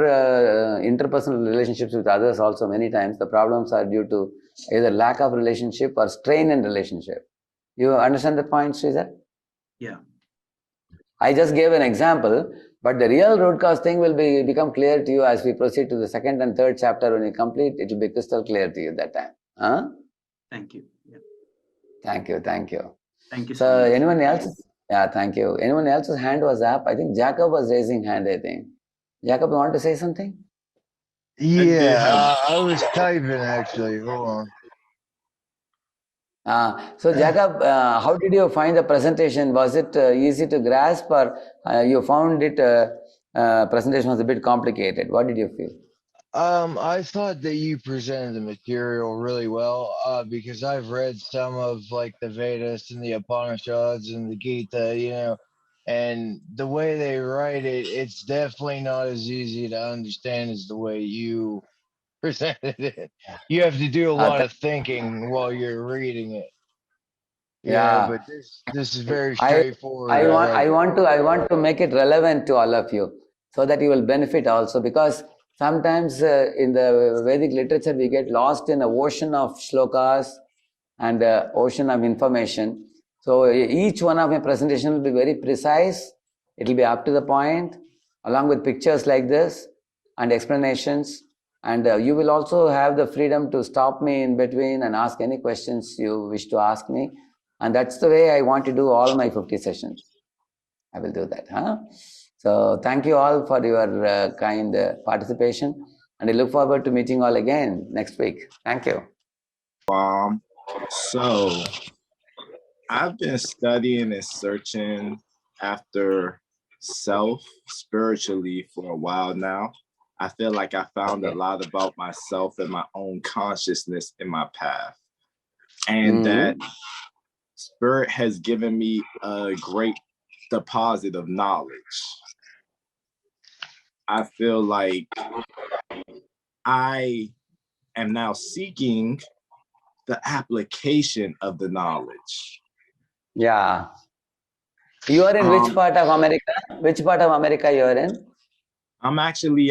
interpersonal relationships with others also, many times the problems are due to either lack of relationship or strain in relationship. You understand the point, Sridhar? Yeah. I just gave an example, but the real root cause thing will become clear to you as we proceed to the second and third chapter. When you complete, it will be crystal clear to you that time. Thank you. Yeah. Thank you. Thank you so So much. anyone else? Yeah, thank you. Anyone else's hand was up? I think Jacob was raising hand, I think. Jacob, you want to say something? Yeah, I was typing actually. Hold on. So Jacob, how did you find the presentation? Was it easy to grasp, or you found it presentation was a bit complicated? What did you feel? I thought that you presented the material really well, because I've read some of like the Vedas and the Upanishads and the Gita, and the way they write it, it's definitely not as easy to understand as the way you presented it. You have to do a lot of thinking while you're reading it. Yeah. But this is very I straightforward. I want to make it relevant to all of you so that you will benefit also, because sometimes in the Vedic literature we get lost in an ocean of shlokas and ocean of information. So each one of my presentation will be very precise. It will be up to the point, along with pictures like this and explanations. And you will also have the freedom to stop me in between and ask any questions you wish to ask me. And that's the way I want to do all my 50 sessions. I will do that. So thank you all for your kind participation. And I look forward to meeting all again next week. Thank you. So I've been studying and searching after self spiritually for a while now. I feel like I found a lot about myself and my own consciousness in my path. And that spirit has given me a great deposit of knowledge. I feel like I am now seeking the application of the knowledge. Yeah. You are in which part of America? Which part of America you are in? I'm actually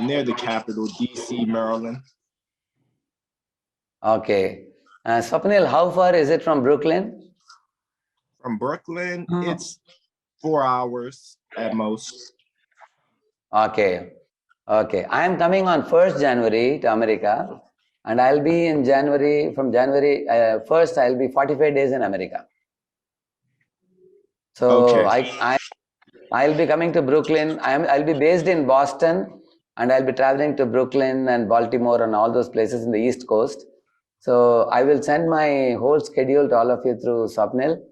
near the capital, DC, Maryland. Okay. Swapnil, how far is it from Brooklyn? From Brooklyn, it's 4 hours at most. Okay. Okay. I am coming on 1st January to America, and I'll be in January, from January 1st, I'll be 45 days in America. So I'll be coming to Brooklyn. I'll be based in Boston, and I'll be traveling to Brooklyn and Baltimore and all those places in the East Coast. So I will send my whole schedule to all of you through Swapnil.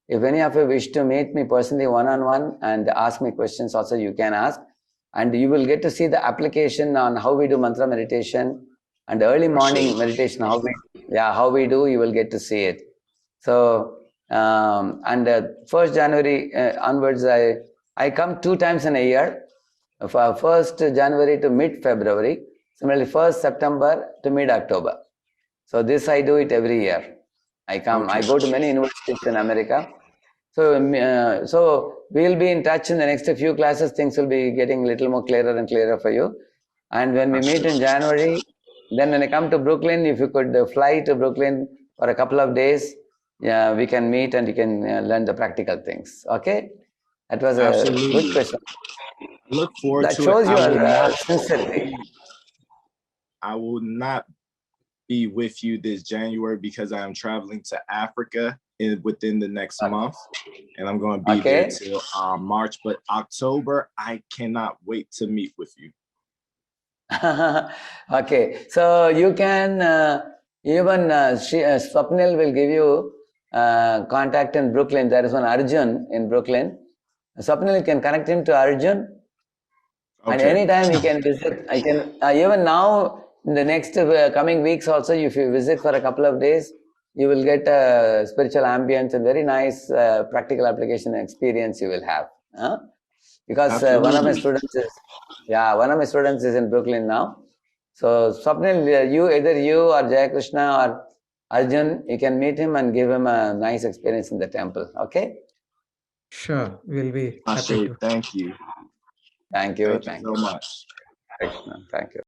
If any of you wish to meet me personally one-on-one and ask me questions also, you can ask. And you will get to see the application on how we do mantra meditation and early morning meditation, how we do, you will get to see it. So, and 1st January onwards, I come 2 times in a year, 1st January to mid-February, similarly 1st September to mid-October. So this I do it every year. I go to many universities in America. So we'll be in touch in the next few classes. Things will be getting a little more clearer and clearer for you. And when we meet in January, then when I come to Brooklyn, if you could fly to Brooklyn for a couple of days, yeah, we can meet and you can learn the practical things. Okay? That was a good question. Look forward That to shows it. your sincerity. I will not be with you this January because I am traveling to Africa within the next month, and I'm going to be there till March. But October, I cannot wait to meet with you. Okay, so you can even Swapnil will give you contact in Brooklyn. There is one Arjun in Brooklyn. Swapnil, you can connect him to Arjun. And anytime he can visit, I can even now in the next coming weeks also, if you visit for a couple of days, you will get a spiritual ambience and very nice practical application experience you will have. Because one of my students is in Brooklyn now. So Swapnil, either you or Jayakrishna or Arjun, you can meet him and give him a nice experience in the temple. Okay? Sure, we'll be happy to. Thank you. Thank you. Thank you so much. Krishna, thank you.